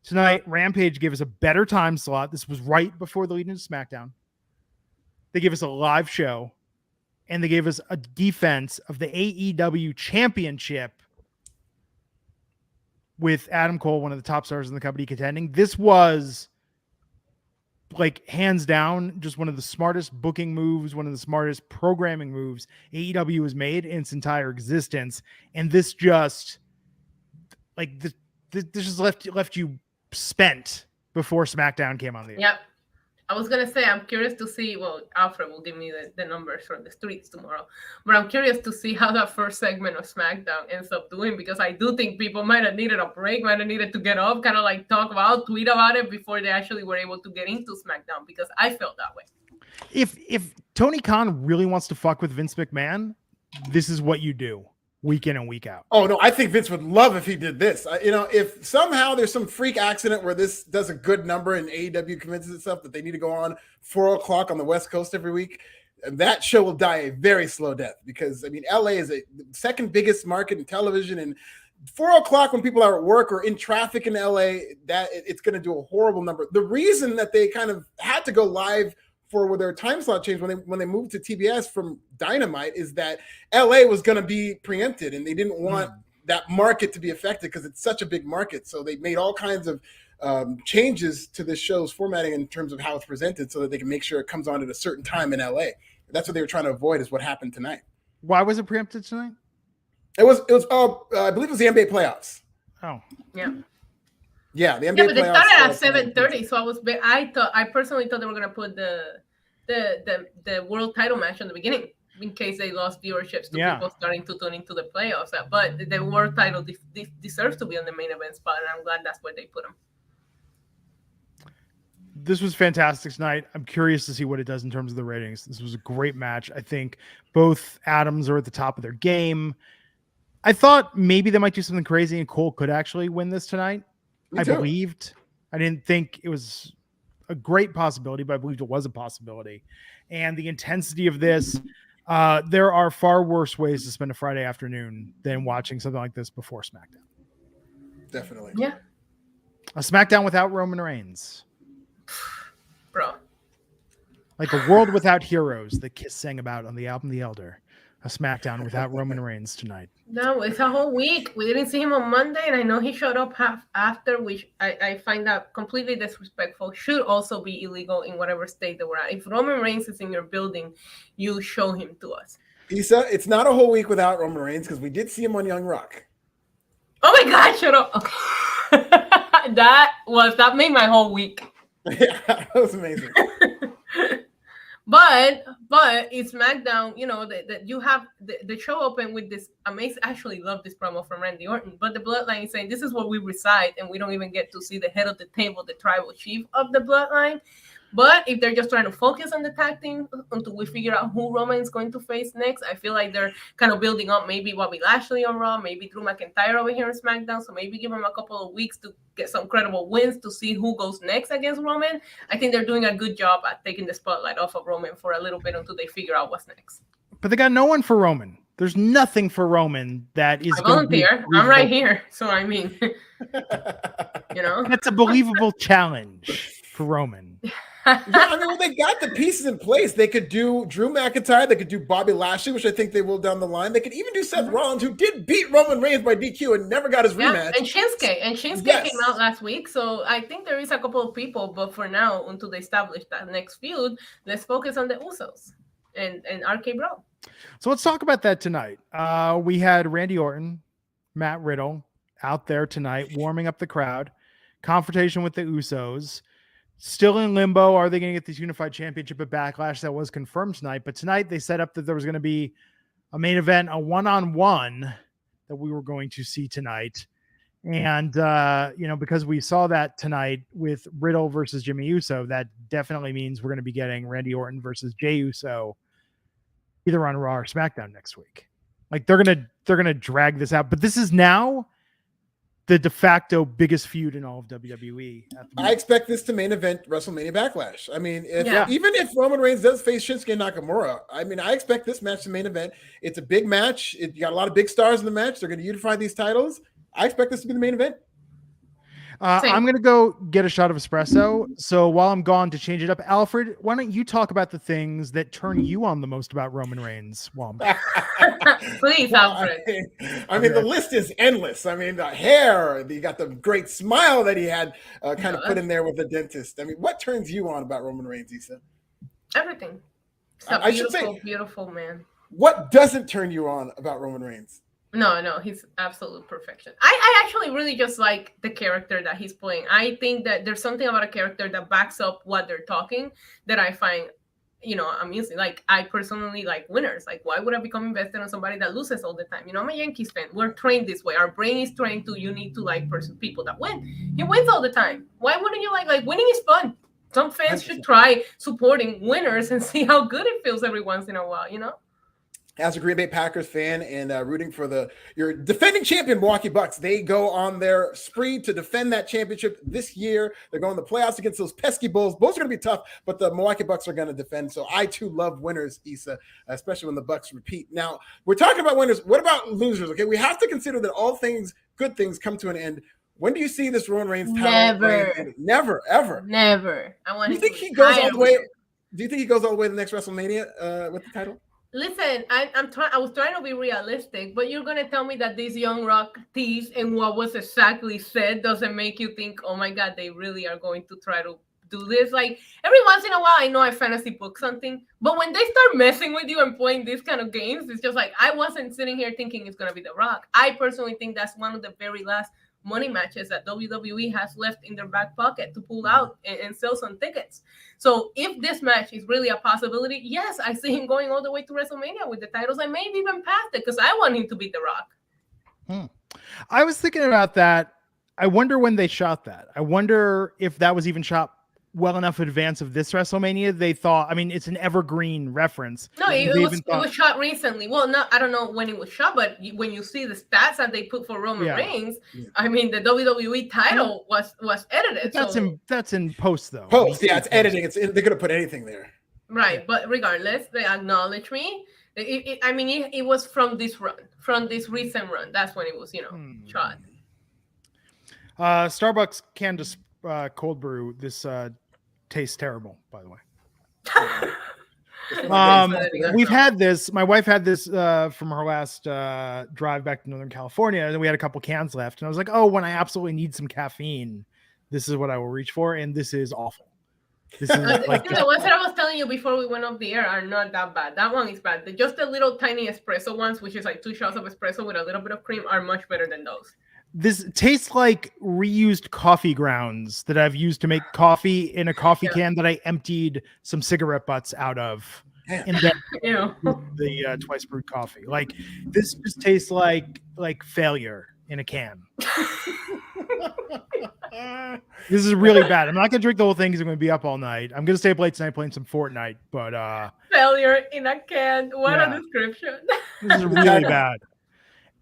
Tonight, Rampage gave us a better time slot. This was right before the lead into SmackDown. They gave us a live show, and they gave us a defense of the AEW Championship with Adam Cole, one of the top stars in the company, contending. This was, like, hands down, just one of the smartest booking moves, one of the smartest programming moves AEW has made in its entire existence. And this just, like, this just left you spent before SmackDown came on the air. Yep. I was going to say, I'm curious to see, well, Alfred will give me the numbers from the streets tomorrow, but I'm curious to see how that first segment of SmackDown ends up doing, because I do think people might have needed a break, might have needed to get off, kind of like talk about, tweet about it before they actually were able to get into SmackDown, because I felt that way. If Tony Khan really wants to fuck with Vince McMahon, this is what you do week in and week out. Oh, no, I think Vince would love if he did this. If somehow there's some freak accident where this does a good number and AEW convinces itself that they need to go on 4:00 on the West Coast every week, that show will die a very slow death, because, LA is the second biggest market in television, and 4:00 when people are at work or in traffic in LA, that it's going to do a horrible number. The reason that they kind of had to go live for their time slot change when they moved to TBS from Dynamite is that LA was going to be preempted, and they didn't want that market to be affected because it's such a big market. So they made all kinds of changes to this show's formatting in terms of how it's presented, so that they can make sure it comes on at a certain time in LA. That's what they were trying to avoid, is what happened tonight. Why was it preempted tonight? It was I believe it was the NBA playoffs. Oh, yeah. Yeah, the NBA Yeah, but they playoffs started at 7:30, so I personally thought they were gonna put the world title match on the beginning in case they lost viewerships to people starting to tune into the playoffs. But the world title deserves to be on the main event spot, and I'm glad that's where they put them. This was fantastic tonight. I'm curious to see what it does in terms of the ratings. This was a great match. I think both Adams are at the top of their game. I thought maybe they might do something crazy and Cole could actually win this tonight. I believed. I didn't think it was a great possibility, but I believed it was a possibility. And the intensity of this, there are far worse ways to spend a Friday afternoon than watching something like this before SmackDown. Definitely. Yeah. A SmackDown without Roman Reigns. Bro. Like a world without heroes that Kiss sang about on the album The Elder. A SmackDown without Roman Reigns tonight. No, it's a whole week. We didn't see him on Monday, and I know he showed up half after, which I find that completely disrespectful. Should also be illegal in whatever state that we're at. If Roman Reigns is in your building, you show him to us. Issa, it's not a whole week without Roman Reigns, because we did see him on Young Rock. Oh my God, shut up. That made my whole week. Yeah, that was amazing. But it's SmackDown, that you have the show open with this amazing. I actually love this promo from Randy Orton, but the Bloodline is saying this is where we reside, and we don't even get to see the head of the table, the tribal chief of the Bloodline. But if they're just trying to focus on the tag team until we figure out who Roman is going to face next, I feel like they're kind of building up maybe Bobby Lashley on Raw, maybe Drew McIntyre over here on SmackDown. So maybe give them a couple of weeks to get some credible wins to see who goes next against Roman. I think they're doing a good job at taking the spotlight off of Roman for a little bit until they figure out what's next. But they got no one for Roman. There's nothing for Roman that is. I volunteer. I'm right here. So, I mean, That's a believable challenge for Roman. They got the pieces in place. They could do Drew McIntyre. They could do Bobby Lashley, which I think they will down the line. They could even do Seth Rollins, who did beat Roman Reigns by DQ and never got his rematch. And Shinsuke came out last week. So I think there is a couple of people, but for now, until they establish that next feud, let's focus on the Usos and RK Bro. So let's talk about that tonight. We had Randy Orton, Matt Riddle out there tonight, warming up the crowd. Confrontation with the Usos. Still in limbo. Are they going to get this unified championship at Backlash? That was confirmed tonight. But tonight they set up that there was going to be a main event, a one-on-one that we were going to see tonight. And, because we saw that tonight with Riddle versus Jimmy Uso, that definitely means we're going to be getting Randy Orton versus Jey Uso either on Raw or SmackDown next week. Like they're going to drag this out. But this is now the de facto biggest feud in all of WWE. I expect this to main event WrestleMania Backlash. I mean, even if Roman Reigns does face Shinsuke Nakamura, I expect this match to main event. It's a big match. You got a lot of big stars in the match. They're going to unify these titles. I expect this to be the main event. Same. I'm going to go get a shot of espresso. So while I'm gone to change it up, Alfred, why don't you talk about the things that turn you on the most about Roman Reigns? While Please, Alfred. I mean, the list is endless. I mean, the hair, you got the great smile that he had kind of put in there with the dentist. I mean, what turns you on about Roman Reigns, Issa? Everything. I should say, beautiful man. What doesn't turn you on about Roman Reigns? No, he's absolute perfection. I actually really just like the character that he's playing. I think that there's something about a character that backs up what they're talking that I find, amusing. Like, I personally like winners. Like, why would I become invested on somebody that loses all the time? I'm a Yankees fan. We're trained this way. Our brain is trained to, you need to like people that win. He wins all the time. Why wouldn't you like winning is fun. Some fans should try supporting winners and see how good it feels every once in a while, As a Green Bay Packers fan and rooting for your defending champion Milwaukee Bucks, they go on their spree to defend that championship this year. They're going to the playoffs against those pesky Bulls. Bulls are going to be tough, but the Milwaukee Bucks are going to defend. So I too love winners, Issa, especially when the Bucks repeat. Now we're talking about winners. What about losers? Okay, we have to consider that all good things come to an end. When do you see this Roman Reigns title? Never, ever. Never. Do you think he goes all the way? Do you think he goes all the way to the next WrestleMania with the title? Listen, I was trying to be realistic, but you're gonna tell me that this Young Rock tease and what was exactly said doesn't make you think, oh my God, they really are going to try to do this. Like, every once in a while, I know I fantasy book something, but when they start messing with you and playing these kind of games, it's just like, I wasn't sitting here thinking it's gonna be The Rock. I personally think that's one of the very last money matches that WWE has left in their back pocket to pull out and sell some tickets. So if this match is really a possibility, yes, I see him going all the way to WrestleMania with the titles and maybe even past it because I want him to beat The Rock. I was thinking about that. I wonder when they shot that. I wonder if that was even shot well enough in advance of this WrestleMania. They thought, I mean, it's an evergreen reference. No, it was shot recently. Well, I don't know when it was shot, but when you see the stats that they put for Roman Reigns, I mean, the WWE title was edited. That's in post though. Post, it's editing. They could have put anything there. Right, but regardless, they acknowledge me. It was from this recent run. That's when it was, shot. Starbucks canned cold brew. This tastes terrible, by the way. We've had this. My wife had this from her last drive back to Northern California, and then we had a couple cans left. And I was like, "Oh, when I absolutely need some caffeine, this is what I will reach for." And this is awful. This is like the ones that I was telling you before we went off the air are not that bad. That one is bad. Just the little tiny espresso ones, which is like 2 shots of espresso with a little bit of cream, are much better than those. This tastes like reused coffee grounds that I've used to make coffee in a coffee can that I emptied some cigarette butts out of. And then the twice brewed coffee. Like, this just tastes like failure in a can. This is really bad. I'm not gonna drink the whole thing because I'm gonna be up all night. I'm gonna stay up late tonight playing some Fortnite, but failure in a can. What a description. This is really bad.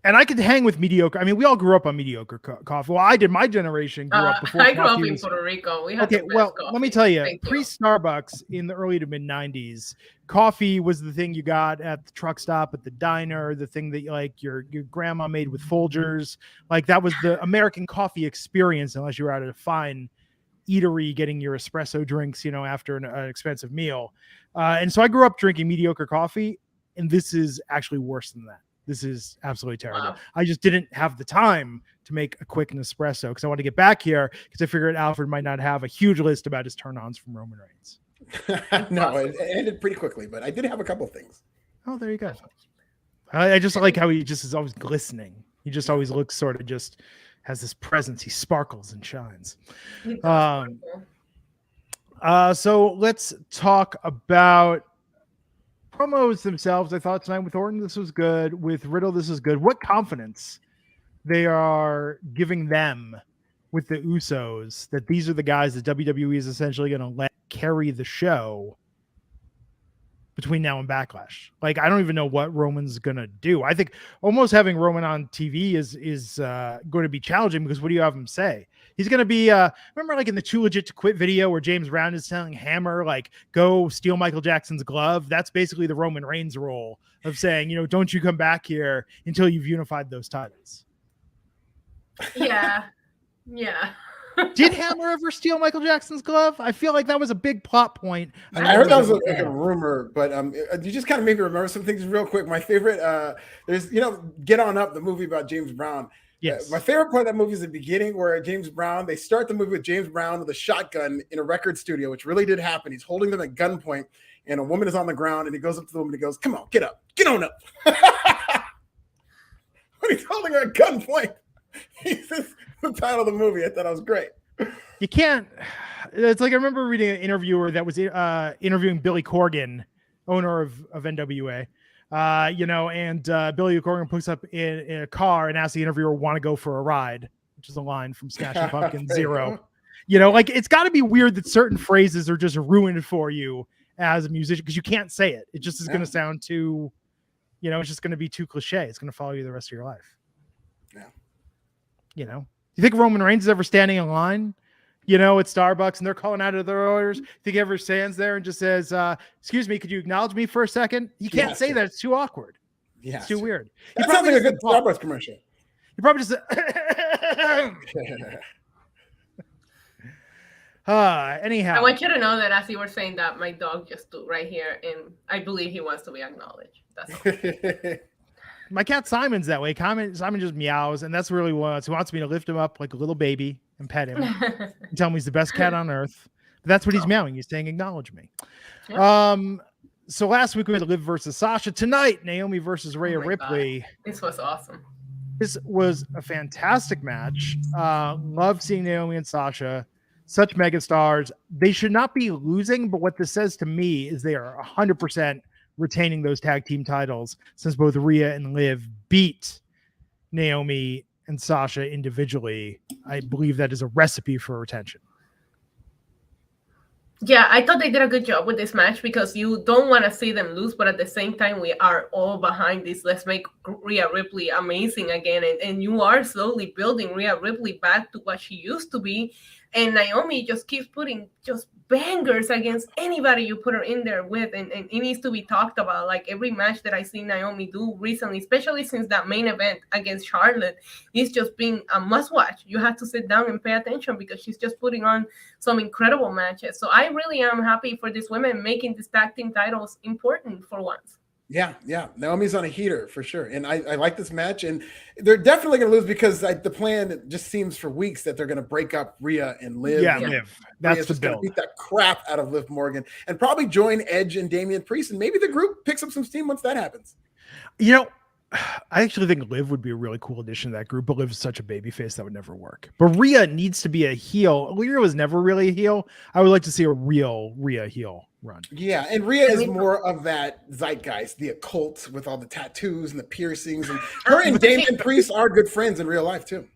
And I could hang with mediocre. I mean, we all grew up on mediocre coffee. Well, I did. My generation grew up before. I grew up in Puerto Rico. We had coffee. Let me tell you, pre-Starbucks in the early to mid 90s, coffee was the thing you got at the truck stop, at the diner, the thing that your grandma made with Folgers. Like, that was the American coffee experience, unless you were at a fine eatery getting your espresso drinks, after an expensive meal. And so I grew up drinking mediocre coffee, and this is actually worse than that. This is absolutely terrible. Wow. I just didn't have the time to make a quick Nespresso because I wanted to get back here because I figured Alfred might not have a huge list about his turn-ons from Roman Reigns. No, it ended pretty quickly, but I did have a couple of things. Oh, there you go. I just like how he just is always glistening. He just always looks sort of just has this presence. He sparkles and shines. So let's talk about promos themselves. I thought tonight with Orton, this was good. With Riddle, this is good. What confidence they are giving them with the Usos that these are the guys that WWE is essentially going to let carry the show between now and Backlash. Like, I don't even know what Roman's going to do. I think almost having Roman on TV is going to be challenging because what do you have him say? He's going to be, remember like in the Too Legit to Quit video where James Brown is telling Hammer, like, go steal Michael Jackson's glove? That's basically the Roman Reigns role of saying, don't you come back here until you've unified those titles. Yeah. Did Hammer ever steal Michael Jackson's glove? I feel like that was a big plot point. I heard that was like a rumor, but you just kind of made me remember some things real quick. My favorite, there's Get On Up, the movie about James Brown. Yes. My favorite part of that movie is the beginning where James Brown, they start the movie with James Brown with a shotgun in a record studio, which really did happen. He's holding them at gunpoint, and a woman is on the ground, and he goes up to the woman and he goes, "Come on, get up, get on up." When he's holding her at gunpoint, he says the title of the movie. I thought that was great. You can't. It's like I remember reading an interviewer that was interviewing Billy Corgan, owner of NWA. And Billy Corgan picks up in a car and asks the interviewer, "Want to go for a ride?" Which is a line from Smashing Pumpkins Zero. Like it's got to be weird that certain phrases are just ruined for you as a musician because you can't say it. It just is going to sound too, it's just going to be too cliche. It's going to follow you the rest of your life. Yeah. You think Roman Reigns is ever standing in line, at Starbucks and they're calling out of their orders? Think he ever stands there and just says, "Excuse me, could you acknowledge me for a second?" You can't say that. It's too awkward. Yeah. It's too weird. That sounds like a good Starbucks commercial. You probably just anyhow. I want you to know that as you were saying that, my dog just stood right here, and I believe he wants to be acknowledged. That's all. My cat Simon's that way. Simon just meows, and that's really what he wants me to lift him up like a little baby and pet him and tell him he's the best cat on earth. But that's what he's meowing. He's saying, "Acknowledge me." Yeah. So last week we had Liv versus Sasha. Tonight, Naomi versus Rhea Ripley. God. This was awesome. This was a fantastic match. Love seeing Naomi and Sasha. Such megastars. They should not be losing, but what this says to me is they are 100% retaining those tag team titles since both Rhea and Liv beat Naomi and Sasha individually. I believe that is a recipe for retention. Yeah, I thought they did a good job with this match because you don't want to see them lose, but at the same time, we are all behind this. Let's make Rhea Ripley amazing again. And you are slowly building Rhea Ripley back to what she used to be. And Naomi just keeps putting just bangers against anybody you put her in there with. And it needs to be talked about. Like every match that I see Naomi do recently, especially since that main event against Charlotte, is just being a must watch. You have to sit down and pay attention because she's just putting on some incredible matches. So I really am happy for these women making these tag team titles important for once. Yeah. Naomi's on a heater for sure. And I like this match. And they're definitely going to lose because the plan just seems for weeks that they're going to break up Rhea and Liv. Yeah, Liv. That's the build. Beat that crap out of Liv Morgan and probably join Edge and Damian Priest. And maybe the group picks up some steam once that happens. I actually think Liv would be a really cool addition to that group, but Liv's such a babyface that would never work. But Rhea needs to be a heel. Rhea was never really a heel. I would like to see a real Rhea heel run. Yeah, and Rhea is more of that zeitgeist, the occult with all the tattoos and the piercings. And her and Damian Priest are good friends in real life too.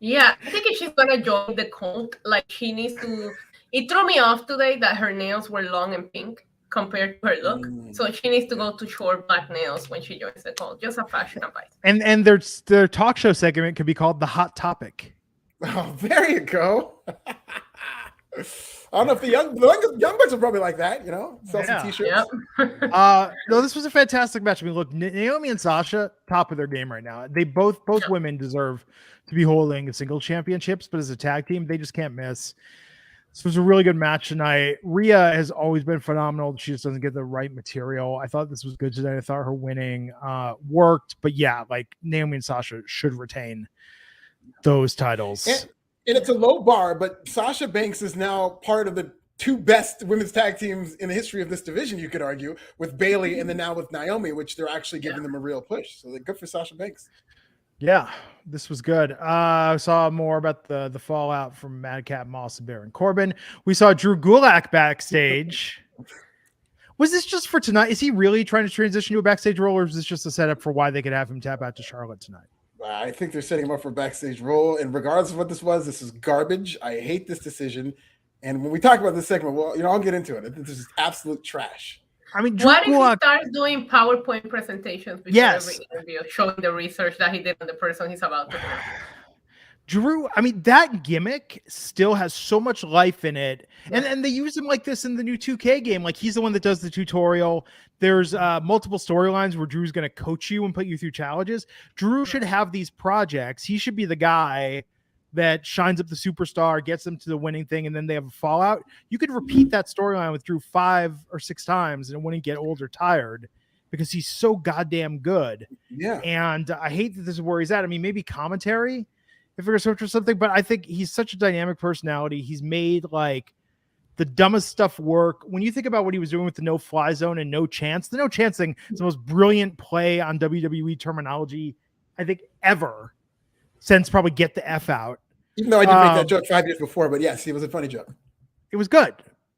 Yeah, I think if she's gonna join the cult, like she needs to. It threw me off today that her nails were long and pink compared to her look. So she needs to go to short black nails when she joins the cult. Just a fashion advice. And their talk show segment could be called The Hot Topic. Oh, there you go. I don't know if the young bucks are probably like that, sell some t-shirts. Yep. No, this was a fantastic match. I mean, look, Naomi and Sasha, top of their game right now. They both women deserve to be holding single championships, but as a tag team, they just can't miss. This was a really good match tonight. Rhea has always been phenomenal. She just doesn't get the right material. I thought this was good tonight. I thought her winning worked. But yeah, like Naomi and Sasha should retain those titles. And it's a low bar, but Sasha Banks is now part of the two best women's tag teams in the history of this division, you could argue, with Bayley and then now with Naomi, which they're actually giving them a real push. So they're good for Sasha Banks. Yeah, this was good. I saw more about the fallout from Madcap Moss and Baron Corbin. We saw Drew Gulak backstage. Was this just for tonight? Is he really trying to transition to a backstage role, or is this just a setup for why they could have him tap out to Charlotte tonight? I think they're setting him up for a backstage role. And regardless of what this is garbage. I hate this decision. And when we talk about this segment, well, I'll get into it. This is absolute trash. I mean, what if he starts doing PowerPoint presentations before every interview, showing the research that he did on the person he's about to work? Drew, I mean, that gimmick still has so much life in it. And they use him like this in the new 2K game. Like, he's the one that does the tutorial. There's multiple storylines where Drew's going to coach you and put you through challenges. Drew should have these projects. He should be the guy that shines up the superstar, gets them to the winning thing, and then they have a fallout. You could repeat that storyline with Drew 5 or 6 times and it wouldn't get old or tired because he's so goddamn good. Yeah. And I hate that this is where he's at. I mean, maybe commentary if we're going to search for something, but I think he's such a dynamic personality. He's made like the dumbest stuff work. When you think about what he was doing with the no-fly zone and no chance, the no chance thing is the most brilliant play on WWE terminology, I think, ever since probably Get the F Out. Even though I did make that joke 5 years before, but yes, it was a funny joke. It was good.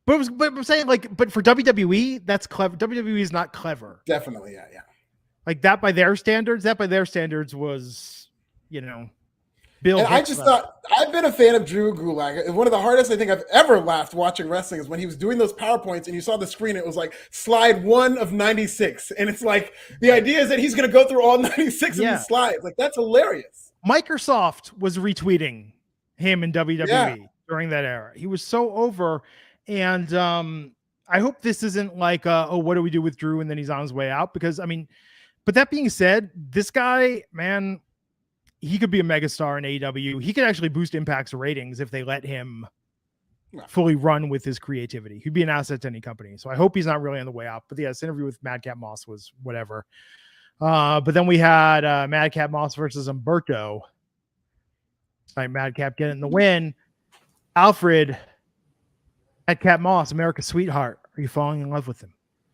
But I'm saying, like, but for WWE, that's clever. WWE is not clever. Definitely, yeah. Like that by their standards, was, Bill. And I just thought, I've been a fan of Drew Gulak. One of the hardest I think I've ever laughed watching wrestling is when he was doing those PowerPoints and you saw the screen, it was like slide 1 of 96. And it's like, the idea is that he's going to go through all 96 of these slides. Like, that's hilarious. Microsoft was retweeting him in WWE during that era. He was so over. And I hope this isn't like, what do we do with Drew? And then he's on his way out. Because, I mean, but that being said, this guy, man, he could be a megastar in AEW. He could actually boost Impact's ratings if they let him fully run with his creativity. He'd be an asset to any company. So I hope he's not really on the way out. But yeah, this interview with Madcap Moss was whatever. But then we had Madcap Moss versus Humberto. Tonight, Madcap getting the win. Alfred, Madcap Moss, America's sweetheart. Are you falling in love with him?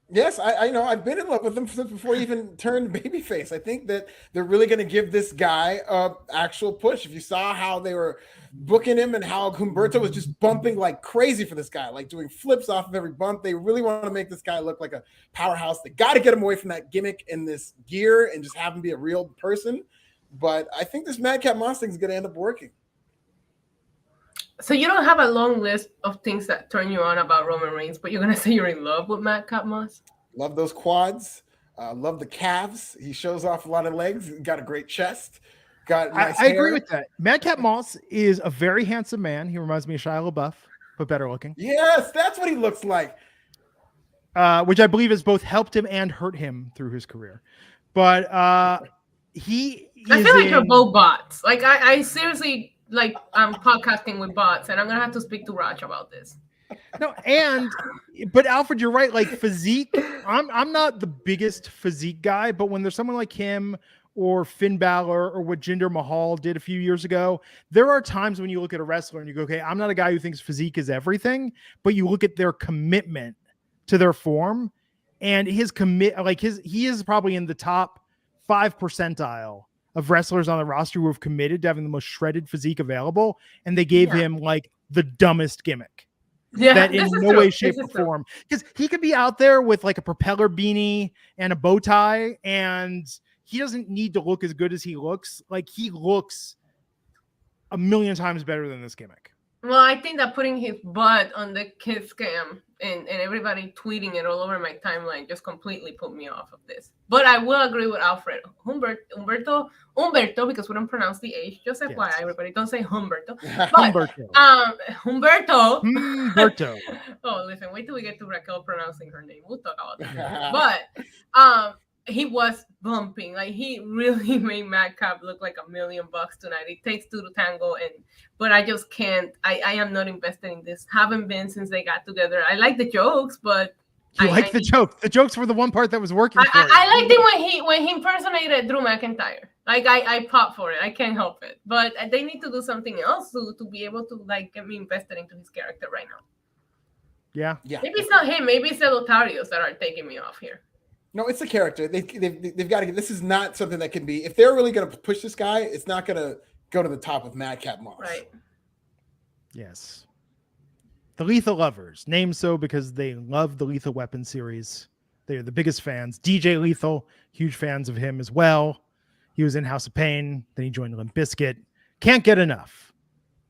Yes, I know. I've been in love with him since before he even turned babyface. I think that they're really going to give this guy an actual push. If you saw how they were booking him and how Humberto was just bumping like crazy for this guy, like doing flips off of every bump, they really want to make this guy look like a powerhouse. They got to get him away from that gimmick in this gear and just have him be a real person. But I think this Madcap Moss thing is going to end up working. So you don't have a long list of things that turn you on about Roman Reigns, but you're going to say you're in love with Madcap Moss? Love those quads. Love the calves. He shows off a lot of legs. Got a great chest. Got nice I hair. agree with that. Madcap Moss is a very handsome man. He reminds me of Shia LaBeouf, but better looking. Yes, that's what he looks like. Which I believe has both helped him and hurt him through his career. But I feel like you're both bots. Like I seriously, like, I'm podcasting with bots, and I'm gonna have to speak to Raj about this. No, but Alfred, you're right. Like physique, I'm not the biggest physique guy, but when there's someone like him or Finn Balor or what Jinder Mahal did a few years ago, there are times when you look at a wrestler and you go, okay, I'm not a guy who thinks physique is everything, but you look at their commitment to their form and he is probably in the top 5 percentile of wrestlers on the roster who have committed to having the most shredded physique available. And they gave him like the dumbest gimmick. Yeah, that in no way, shape, or form. Because he could be out there with like a propeller beanie and a bow tie, and he doesn't need to look as good as he looks. Like he looks a million times better than this gimmick. Well, I think that putting his butt on the kid scam and everybody tweeting it all over my timeline just completely put me off of this. But I will agree with Alfred. Humberto, because we don't pronounce the H. Just FYI, everybody, don't say Humberto. But, Humberto. Oh, listen, wait till we get to Raquel pronouncing her name. We'll talk about that. But he was bumping. Like, he really made Madcap look like $1 million tonight. It takes two to tango, but I just can't. I am not invested in this. Haven't been since they got together. I like the jokes, but you like the jokes. The jokes were the one part that was working. I liked it when he impersonated Drew McIntyre. Like I popped for it. I can't help it. But they need to do something else to be able to like get me invested into his character right now. Yeah. Maybe it's not him. Maybe it's the Lotarios that are taking me off here. No, it's a character. They've got to get. This is not something that can be. If they're really going to push this guy, it's not going to go to the top of Madcap Moss. Right. Yes. The Lethal Lovers, named so because they love the Lethal Weapon series. They are the biggest fans. DJ Lethal, huge fans of him as well. He was in House of Pain. Then he joined Limp Bizkit. Can't get enough.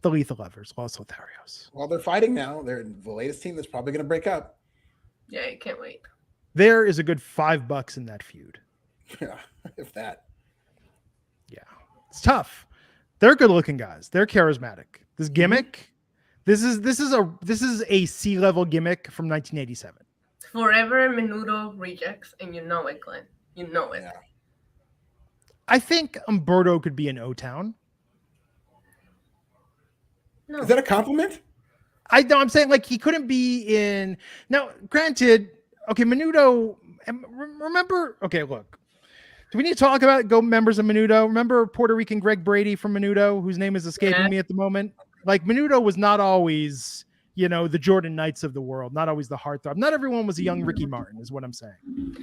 The Lethal Lovers, Los Lotharios. Well, they're fighting now. They're the latest team that's probably going to break up. Yeah, I can't wait. There is a good $5 in that feud. Yeah, if that. Yeah, it's tough. They're good-looking guys. They're charismatic. This gimmick, this is a C-level gimmick from 1987. Forever Menudo rejects, and you know it, Glenn. You know it. Yeah. I think Humberto could be in O-Town. No. Is that a compliment? I know. I'm saying like he couldn't be in. Now, granted, okay, Menudo. Remember? Okay, look. Do we need to talk about members of Menudo? Remember Puerto Rican Greg Brady from Menudo, whose name is escaping me at the moment? Like Menudo was not always, the Jordan Knights of the world, not always the heartthrob. Not everyone was a young Ricky Martin, is what I'm saying.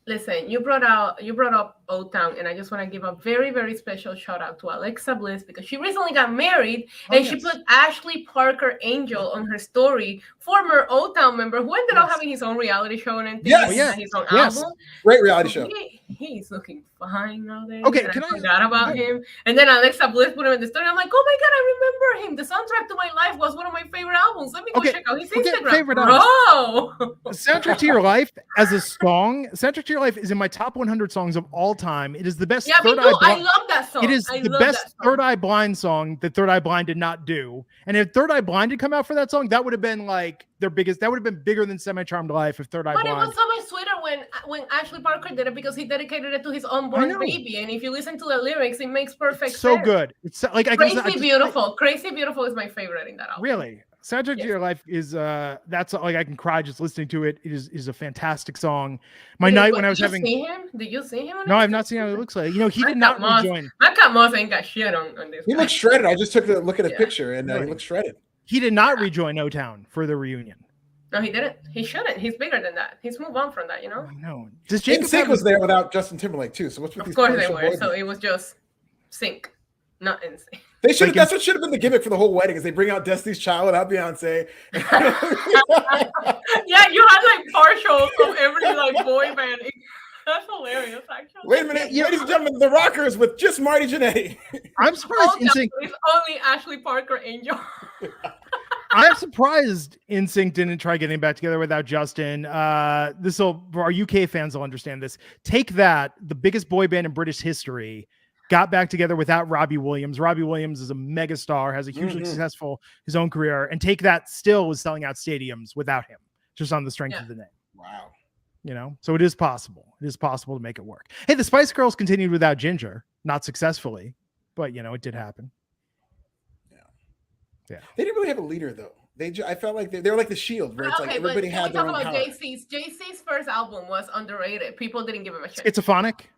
Listen, you brought up Old Town, and I just want to give a very, very special shout out to Alexa Bliss because she recently got married, and she put Ashley Parker Angel on her story, former Old Town member who ended up having his own reality show and his own album. Great reality show. He's looking fine nowadays. Okay, I forgot about him. And then Alexa Bliss put him in the story. I'm like, oh my god, I remember him. The soundtrack to my life was one of my favorite albums. Let me go check out his Instagram. Favorite Soundtrack to Your Life as a song. Soundtrack to Your Life is in my top 100 songs of all time. It is the best. Yeah, me too. I love that song. It is the best Third Eye Blind song that Third Eye Blind did not do. And if Third Eye Blind had come out for that song, that would have been like their biggest. That would have been bigger than Semi Charmed Life if Third Eye Blind. But it was so much sweeter when Ashley Parker did it because he dedicated it to his unborn baby. And if you listen to the lyrics, it makes perfect sense. So good. It's like Crazy Beautiful. Crazy Beautiful is my favorite in that album. Really? Soundtrack to Your Life is that's like I can cry just listening to it. It is a fantastic song. When I was having. Did you see him? Did you see him? No, I've not seen how he looks like. He did not rejoin. Matt Moss ain't got shit on this. He looks shredded. I just took a look at a picture and he looks shredded. He did not rejoin O-Town for the reunion. No, he didn't. He shouldn't. He's bigger than that. He's moved on from that, I know. Does Jacob NSYNC was there without Justin Timberlake too? So what's with these? Of course they were. So it was just Sync, not NSYNC. They should. That's what should have been the gimmick for the whole wedding. Is they bring out Destiny's Child without Beyonce. Yeah, you had like partials of every like boy band. That's hilarious, actually. Wait a minute, ladies and gentlemen, the Rockers with just Marty Jannetty. I'm surprised NSYNC. It's only Ashley Parker Angel. I'm surprised NSYNC didn't try getting back together without Justin. Our UK fans will understand this. Take That, the biggest boy band in British history, got back together without Robbie Williams. Robbie Williams is a megastar, has a hugely successful his own career, and Take That still was selling out stadiums without him, just on the strength of the name. Wow. So it is possible. It is possible to make it work. Hey, the Spice Girls continued without Ginger, not successfully, but it did happen. Yeah. They didn't really have a leader though. I felt like they were like the Shield, where it's like everybody had their own power. JC's first album was underrated. People didn't give him a shit. Schizophrenic.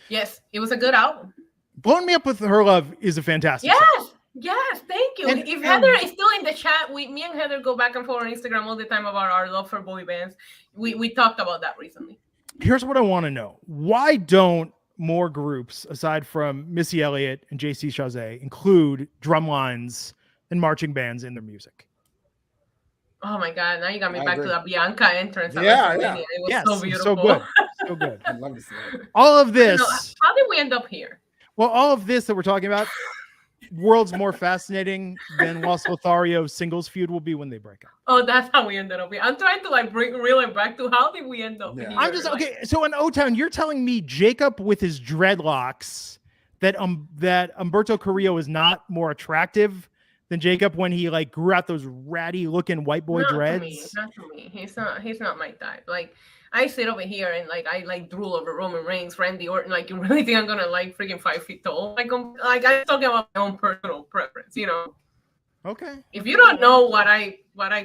Yes, it was a good album. Blowing Me Up with Her Love is a fantastic song. Yes, thank you. If Heather is still in the chat, me and Heather go back and forth on Instagram all the time about our love for boy bands. We talked about that recently. Here's what I want to know. Why don't more groups, aside from Missy Elliott and JC Chazé, include drum lines and marching bands in their music? Oh my God! Now you got me back to the Bianca entrance. Yeah. It was so beautiful. So good. So good. I'd love to see that. All of this. How did we end up here? Well, all of this that we're talking about, world's more fascinating than Los Lothario's singles feud will be when they break up. Oh, that's how we ended up here. I'm trying to reel it back to how did we end up here? I'm just okay. So in O-Town, you're telling me Jacob with his dreadlocks that Humberto Carrillo is not more attractive than Jacob when he grew out those ratty looking white boy dreads? Not to me. He's not my type. I sit over here and I drool over Roman Reigns, Randy Orton. You really think I'm gonna freaking 5 feet tall? I'm talking about my own personal preference, Okay. If you don't know what I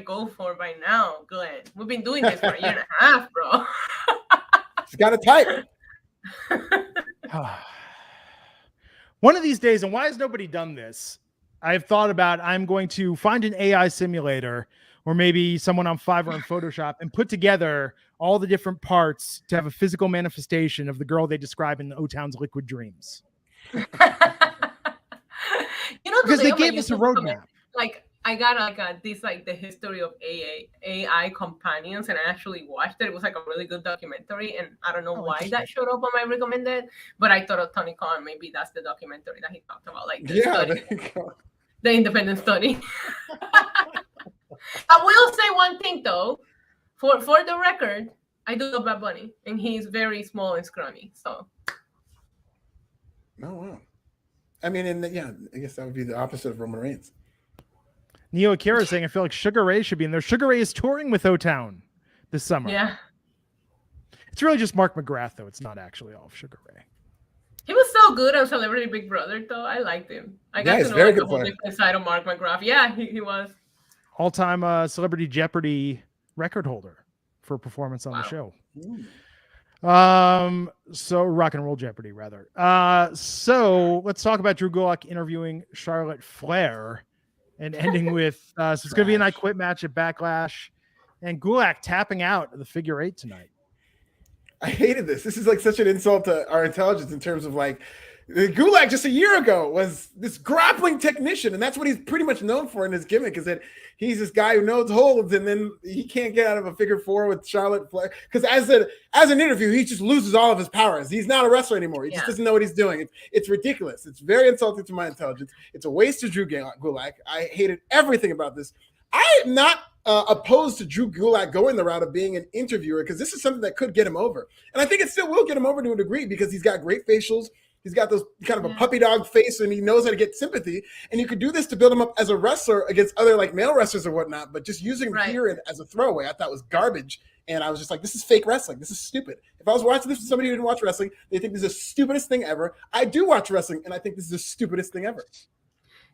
go for by now, Glenn, we've been doing this for a year and a half, bro. He's got a type. One of these days, and why has nobody done this? I've thought about I'm going to find an AI simulator or maybe someone on Fiverr and Photoshop and put together all the different parts to have a physical manifestation of the girl they describe in O-Town's Liquid Dreams. Because they gave us a roadmap. I got the history of AI companions, and I actually watched it. It was a really good documentary, and I don't know why that showed up on my recommended, but I thought of Tony Khan. Maybe that's the documentary that he talked about, the independent study. I will say one thing though, for the record, I do love Bad Bunny, and he's very small and scrawny. So. Oh wow. I mean, I guess that would be the opposite of Roman Reigns. Neo Akira saying, I feel like Sugar Ray should be in there. Sugar Ray is touring with O-Town this summer. Yeah. It's really just Mark McGrath, though. It's not actually all of Sugar Ray. He was so good on Celebrity Big Brother, though. I liked him. I got to know very like, good the whole player. different side of Mark McGrath. Yeah, he was. All-time Celebrity Jeopardy record holder for performance on the show. So Rock and Roll Jeopardy, rather. So let's talk about Drew Gulak interviewing Charlotte Flair and ending with so it's gonna be an I Quit match at Backlash, and Gulak tapping out of the figure 8 tonight. I hated this. This is like such an insult to our intelligence in terms of like Gulak just a year ago was this grappling technician, and that's what he's pretty much known for in his gimmick, is that he's this guy who knows holds, and then he can't get out of a figure 4 with Charlotte Flair. Because as an interview, he just loses all of his powers. He's not a wrestler anymore. He just doesn't know what he's doing. It's ridiculous. It's very insulting to my intelligence. It's a waste of Drew Gulak. I hated everything about this. I am not opposed to Drew Gulak going the route of being an interviewer, because this is something that could get him over. And I think it still will get him over to a degree, because he's got great facials. He's got those kind of a puppy dog face, and he knows how to get sympathy. And you could do this to build him up as a wrestler against other like male wrestlers or whatnot, but just using him here as a throwaway, I thought was garbage. And I was just like, this is fake wrestling. This is stupid. If I was watching this with somebody who didn't watch wrestling, they think this is the stupidest thing ever. I do watch wrestling, and I think this is the stupidest thing ever.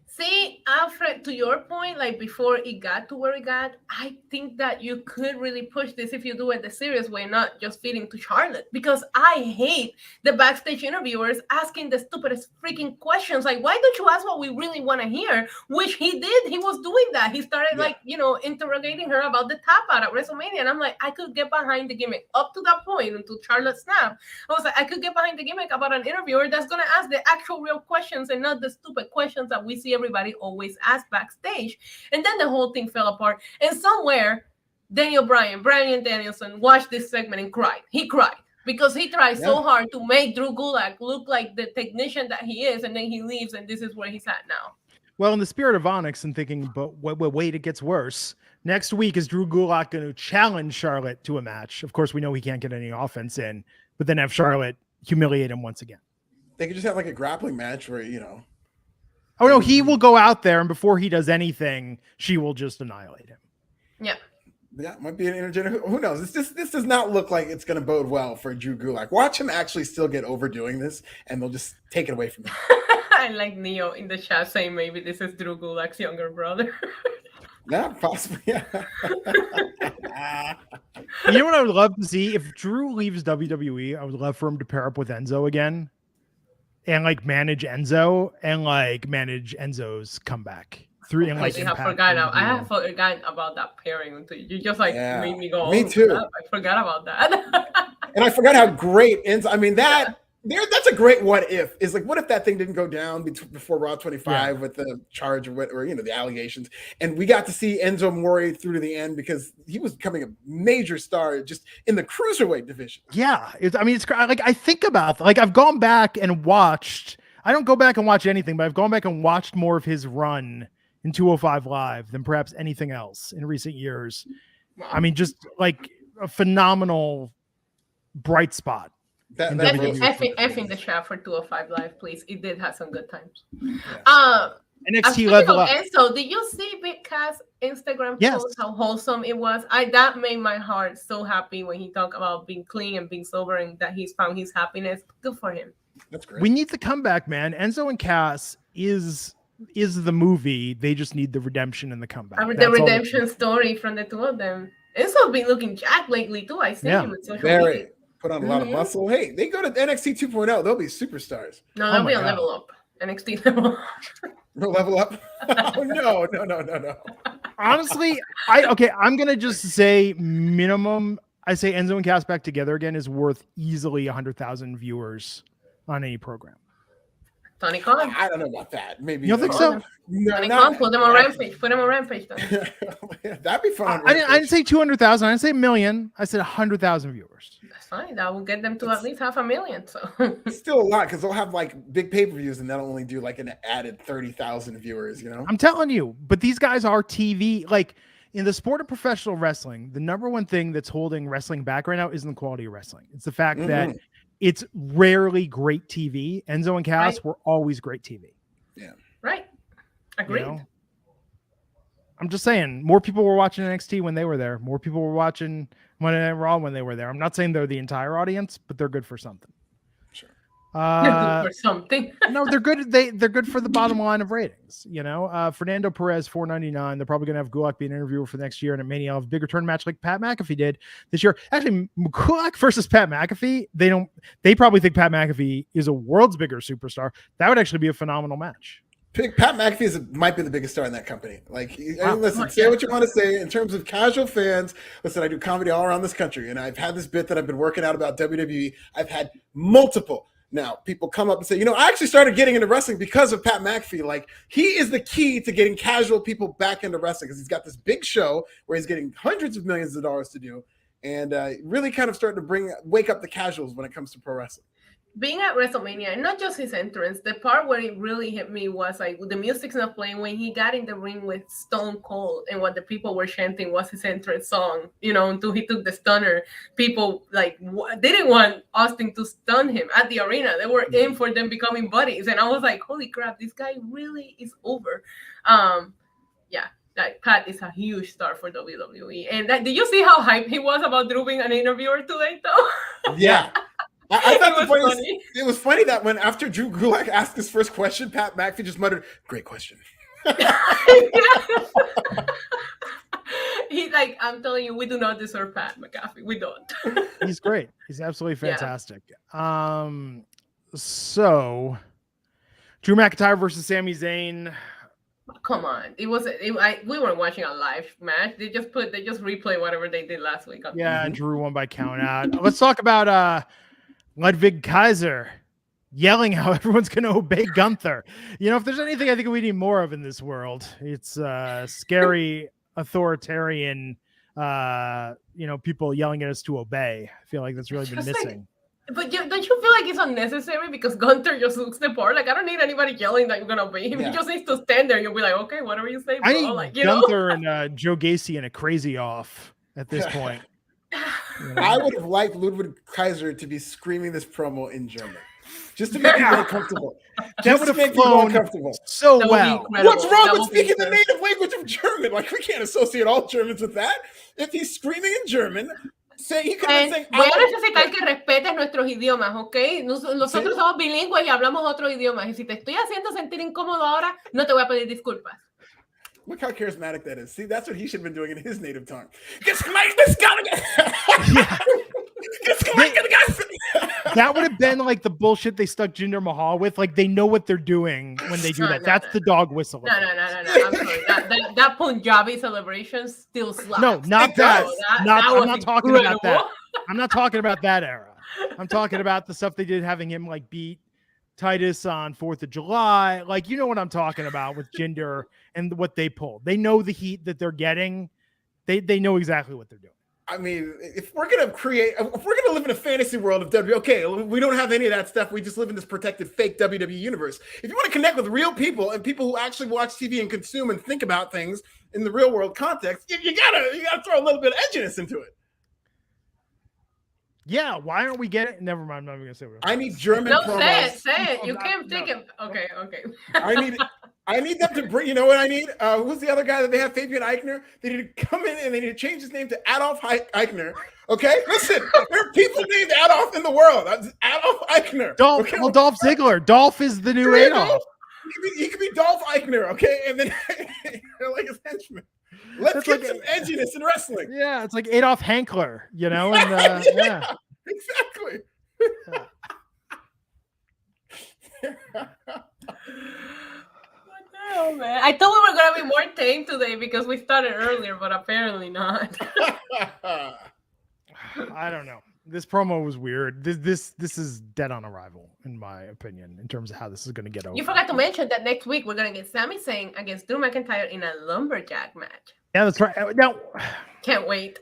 See, Alfred, to your point, like before it got to where it got, I think that you could really push this if you do it the serious way, not just feeding to Charlotte. Because I hate the backstage interviewers asking the stupidest freaking questions. Like, why don't you ask what we really want to hear? Which he did. He was doing that. He started interrogating her about the tap out at WrestleMania. And I'm like, I could get behind the gimmick up to that point until Charlotte snapped. I was like, I could get behind the gimmick about an interviewer that's going to ask the actual real questions and not the stupid questions that we see everybody always ask backstage. And then the whole thing fell apart. And somewhere, Brian Danielson watched this segment and cried. He cried because he tried so hard to make Drew Gulak look like the technician that he is, and then he leaves, and this is where he's at now. Well, in the spirit of Onyx and thinking, but wait, it gets worse. Next week, is Drew Gulak going to challenge Charlotte to a match? Of course, we know he can't get any offense in, but then have Charlotte humiliate him once again. They could just have like a grappling match where, Oh, no, he will go out there, and before he does anything, she will just annihilate him. Yeah. Yeah, might be an intergender. Who knows? This does not look like it's going to bode well for Drew Gulak. Watch him actually still get overdoing this, and they'll just take it away from him. I like Neo in the chat saying maybe this is Drew Gulak's younger brother. Yeah, possibly. Yeah. You know what I would love to see? If Drew leaves WWE, I would love for him to pair up with Enzo again. And like manage Enzo and like manage Enzo's comeback through. I have forgotten about that pairing until you just made me go. Me too. Crap, I forgot about that. And I forgot how great Enzo. I mean that's a great what if. Is like, what if that thing didn't go down before Raw 25 with the charge or the allegations, and we got to see Enzo Amore through to the end because he was becoming a major star just in the cruiserweight division. Yeah, it's like I think about like I've gone back and watched. I don't go back and watch anything, but I've gone back and watched more of his run in 205 Live than perhaps anything else in recent years. Wow. I mean, just like a phenomenal bright spot. F in the chat for 205 Live, please. It did have some good times. Yeah. NXT level up. So, did you see Big Cass Instagram post how wholesome it was? That made my heart so happy when he talked about being clean and being sober and that he's found his happiness. Good for him. That's great. We need the comeback, man. Enzo and Cass is the movie. They just need the redemption and the comeback. The redemption story from the two of them. Enzo's been looking jacked lately too. I see him in social media. Put on a lot of muscle. Hey, they go to NXT 2.0. They'll be superstars. No, they'll be a level up. NXT level. No level up? Oh, no. Honestly, I'm going to just say minimum. I say Enzo and Cass back together again is worth easily 100,000 viewers on any program. Tony Khan. I don't know about that. Maybe you don't think so? Tony Khan, put them on Rampage. Put them on Rampage. That'd be fun. I didn't say 200,000. I didn't say a million. I said 100,000 viewers. That's fine. That will get them to at least 500,000. So still a lot because they'll have like big pay-per-views and that'll only do like an added 30,000 viewers. I'm telling you, but these guys are TV. Like in the sport of professional wrestling, the number one thing that's holding wrestling back right now isn't the quality of wrestling. It's the fact that it's rarely great TV. Enzo and Cass were always great TV. Yeah. Right. Agreed. I'm just saying more people were watching NXT when they were there. More people were watching Monday Night Raw when they were there. I'm not saying they're the entire audience, but they're good for something. Sure. Or something. No, they're good. They're good for the bottom line of ratings. Fernando Perez $4.99. They're probably going to have Gulak be an interviewer for next year, and at Mania have a bigger turn match like Pat McAfee did this year. Actually, Gulak versus Pat McAfee. They probably think Pat McAfee is a world's bigger superstar. That would actually be a phenomenal match. Pat McAfee might be the biggest star in that company. Listen, say what you want to say in terms of casual fans. Listen, I do comedy all around this country, and I've had this bit that I've been working out about WWE. I've had multiple. Now, people come up and say, I actually started getting into wrestling because of Pat McAfee. He is the key to getting casual people back into wrestling because he's got this big show where he's getting hundreds of millions of dollars to do, and really kind of starting to wake up the casuals when it comes to pro wrestling. Being at WrestleMania, and not just his entrance, the part where it really hit me was the music's not playing when he got in the ring with Stone Cold, and what the people were chanting was his entrance song. Until he took the stunner, people they didn't want Austin to stun him at the arena. They were in for them becoming buddies, and I was like, holy crap, this guy really is over. Pat is a huge star for WWE. And did you see how hyped he was about Drew being an interviewer today, though? Yeah. I thought it was funny that when after Drew Gulak asked his first question, Pat McAfee just muttered, "Great question." He's I'm telling you, we do not deserve Pat McAfee. We don't. He's great. He's absolutely fantastic. Yeah. So Drew McIntyre versus Sami Zayn. Come on, we weren't watching a live match. They just replay whatever they did last week. Yeah, Drew won by count out. Let's talk about Ludwig Kaiser yelling how everyone's going to obey Gunther. If there's anything I think we need more of in this world, it's scary, authoritarian, people yelling at us to obey. I feel like that's really been missing. But don't you feel like it's unnecessary because Gunther just looks the part? I don't need anybody yelling that you're going to obey him. Yeah. He just needs to stand there and you'll be like, okay, whatever you say, bro. I need Gunther and Joe Gacy in a crazy off at this point. I would have liked Ludwig Kaiser to be screaming this promo in German, just to make me more comfortable. That would have make me more comfortable. So well. What's wrong with speaking the native language of German? We can't associate all Germans with that. If he's screaming in German, he could have been saying. Voy a necesitar que respetes nuestros idiomas, ¿ok? Nosotros somos bilingües y hablamos otros idiomas. Y si te estoy haciendo sentir incómodo ahora, no te voy a pedir disculpas. Look how charismatic that is. See, that's what he should have been doing in his native tongue. That would have been the bullshit they stuck Jinder Mahal with. They know what they're doing when they do that. That's the dog whistle. No. I'm sorry. That Punjabi celebration still slaps. No, not that. I'm not talking about that. I'm not talking about that era. I'm talking about the stuff they did having him beat Titus on 4th of July. You know what I'm talking about with Jinder and what they pulled. They know the heat that they're getting. They know exactly what they're doing. I mean, if we're going to live in a fantasy world of WWE, okay, we don't have any of that stuff. We just live in this protected fake WWE universe. If you want to connect with real people and people who actually watch TV and consume and think about things in the real world context, you gotta throw a little bit of edginess into it. Yeah, why aren't we getting? Never mind. I'm not even gonna say what. I need German. No, promos. say it. You can't take it. Okay. I need them to bring. You know what I need? Who's the other guy that they have? Fabian Eichner. They need to come in and they need to change his name to Adolf Eichner. Okay, listen. There are people named Adolf in the world. Adolf Eichner. Okay? Well, Dolph Ziggler. Dolph is the new Adolf. He could be Dolph Eichner. Okay, and then like his henchman. Let's get some edginess in wrestling. Yeah, it's like Adolf Hankler, And yeah, exactly. Oh man, I thought we were gonna be more tame today because we started earlier, but apparently not. I don't know. This promo was weird. This is dead on arrival, in my opinion, in terms of how this is going to get over. You forgot to mention that next week we're going to get Sami Zayn against Drew McIntyre in a lumberjack match. Yeah, that's right. Now, can't wait.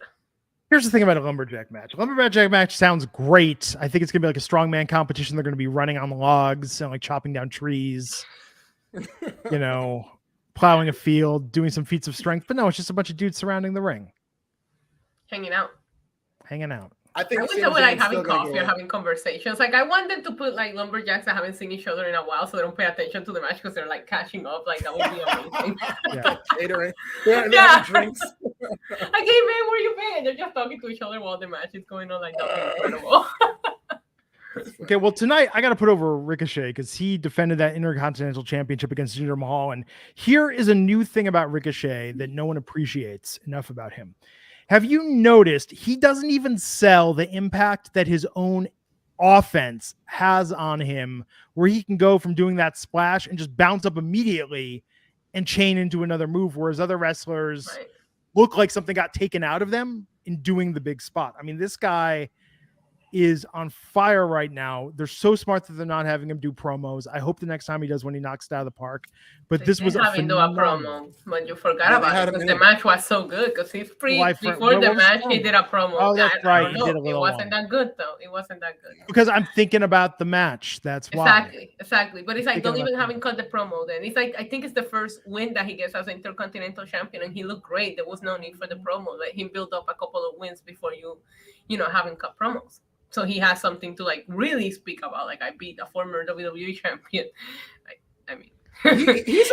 Here's the thing about a lumberjack match. Lumberjack match sounds great. I think it's going to be like a strongman competition. They're going to be running on logs and chopping down trees, plowing a field, doing some feats of strength. But no, it's just a bunch of dudes surrounding the ring. Hanging out. I think wish they were having coffee or having conversations. I want them to put lumberjacks that haven't seen each other in a while, so they don't pay attention to the match because they're catching up. That would be amazing. Catering. Yeah. Drinks. Hey man, where you been? They're just talking to each other while the match is going on. That would be incredible. Okay, well, tonight I got to put over Ricochet because he defended that Intercontinental Championship against Jinder Mahal. And here is a new thing about Ricochet that no one appreciates enough about him. Have you noticed he doesn't even sell the impact that his own offense has on him, where he can go from doing that splash and just bounce up immediately and chain into another move, whereas other wrestlers look like something got taken out of them in doing the big spot. I mean, this guy is on fire right now. They're so smart that they're not having him do promos. I hope the next time he does when he knocks it out of the park. But this was having to do a promo, but you forgot about it because the match was so good. Because before the match, he did a promo. Oh, that's right. He did a it wasn't that good though. It wasn't that good. Because I'm thinking about the match. That's why. Exactly. But it's like don't even having cut the promo. Then it's like I think it's the first win that he gets as Intercontinental Champion, and he looked great. There was no need for the promo. Let him build up a couple of wins before you having cut promos. So he has something to like really speak about. Like I beat a former WWE champion. I mean, he's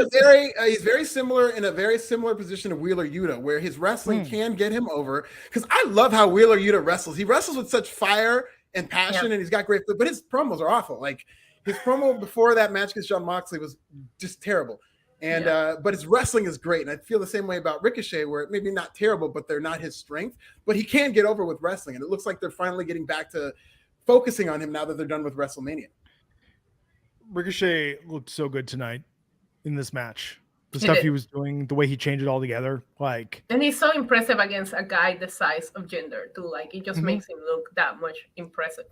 very similar in a very similar position to Wheeler Yuta, where his wrestling can get him over. Because I love how Wheeler Yuta wrestles. He wrestles with such fire and passion, and he's got great. But his promos are awful. Like his promo before that match against Jon Moxley was just terrible. And but his wrestling is great, and I feel the same way about Ricochet, where maybe not terrible, but they're not his strength. But he can get over with wrestling, and it looks like they're finally getting back to focusing on him now that they're done with WrestleMania. Ricochet looked so good tonight in this match. The stuff he was doing, the way he changed it all together, and he's so impressive against a guy the size of Jinder too. Like it just makes him look that much impressive.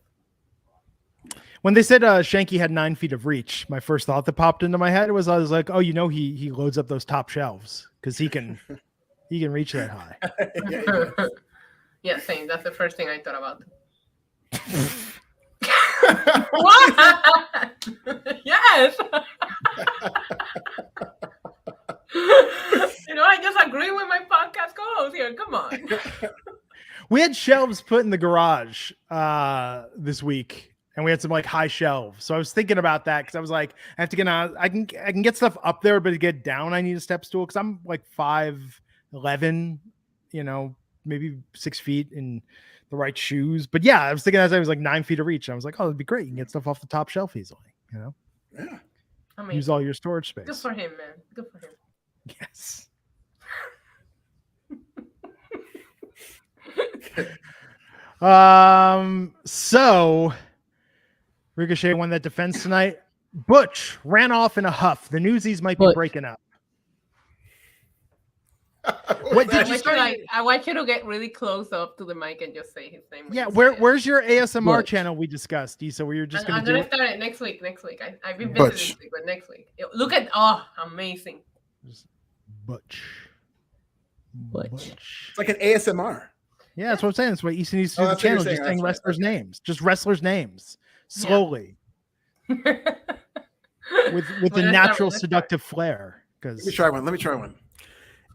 When they said Shanky had 9 feet of reach, my first thought that popped into my head was I was like, oh, he loads up those top shelves because he can reach that high. Yeah, same. That's the first thing I thought about. What? Yes. I just agree with my podcast co-host here. Come on. We had shelves put in the garage this week. And we had some high shelves. So I was thinking about that because I was like, I have to get out. I can get stuff up there, but to get down, I need a step stool because I'm 5'11", maybe 6 feet in the right shoes. But yeah, I was thinking as I was 9 feet of reach. I was like, oh, it'd be great. You can get stuff off the top shelf easily, Yeah. I mean, use all your storage space. Good for him, man. Good for him. Yes. So Ricochet won that defense tonight. Butch ran off in a huff. The Newsies might be breaking up. What did you say? I want you to get really close up to the mic and just say his name. Yeah, where's your ASMR channel we discussed, Issa? Where you're just going to do it? I'm going to start it next week. I've been busy this week, but next week. Look at amazing. Butch. It's like an ASMR. Yeah, that's what I'm saying. That's why Issa needs to do the channel. Just saying wrestlers' names. Just wrestlers' names. Slowly. with the natural seductive flair. Let me try one.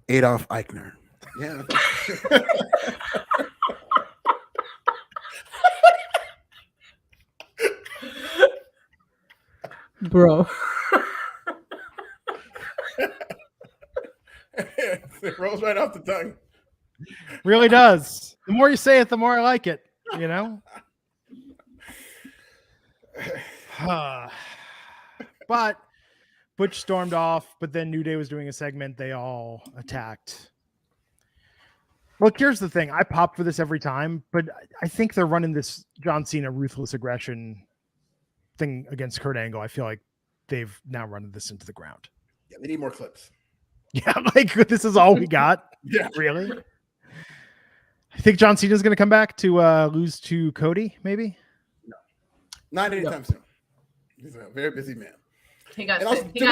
Adolf Eichner. Yeah. Bro. It rolls right off the tongue. Really does. The more you say it, the more I like it. But Butch stormed off, but then New Day was doing a segment. They all attacked. Look, here's the thing. I pop for this every time, but I think they're running this John Cena ruthless aggression thing against Kurt Angle. I feel like they've now run this into the ground. Yeah, they need more clips. Yeah, this is all we got. Yeah. Really? I think John Cena's going to come back to lose to Cody, maybe? No. Not anytime soon. He's a very busy man. He got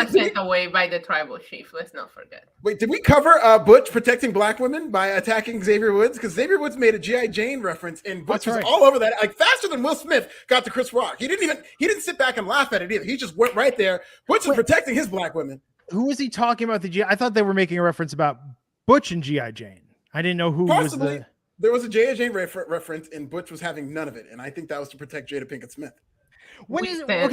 sent away by the tribal chief. Let's not forget. Wait, did we cover Butch protecting black women by attacking Xavier Woods? Because Xavier Woods made a G.I. Jane reference, and Butch was all over that, faster than Will Smith got to Chris Rock. He didn't sit back and laugh at it either. He just went right there. Butch was protecting his black women. Who was he talking about? I thought they were making a reference about Butch and G.I. Jane. I didn't know who Possibly. was There was a G.I. Jane reference, and Butch was having none of it, and I think that was to protect Jada Pinkett Smith. We stand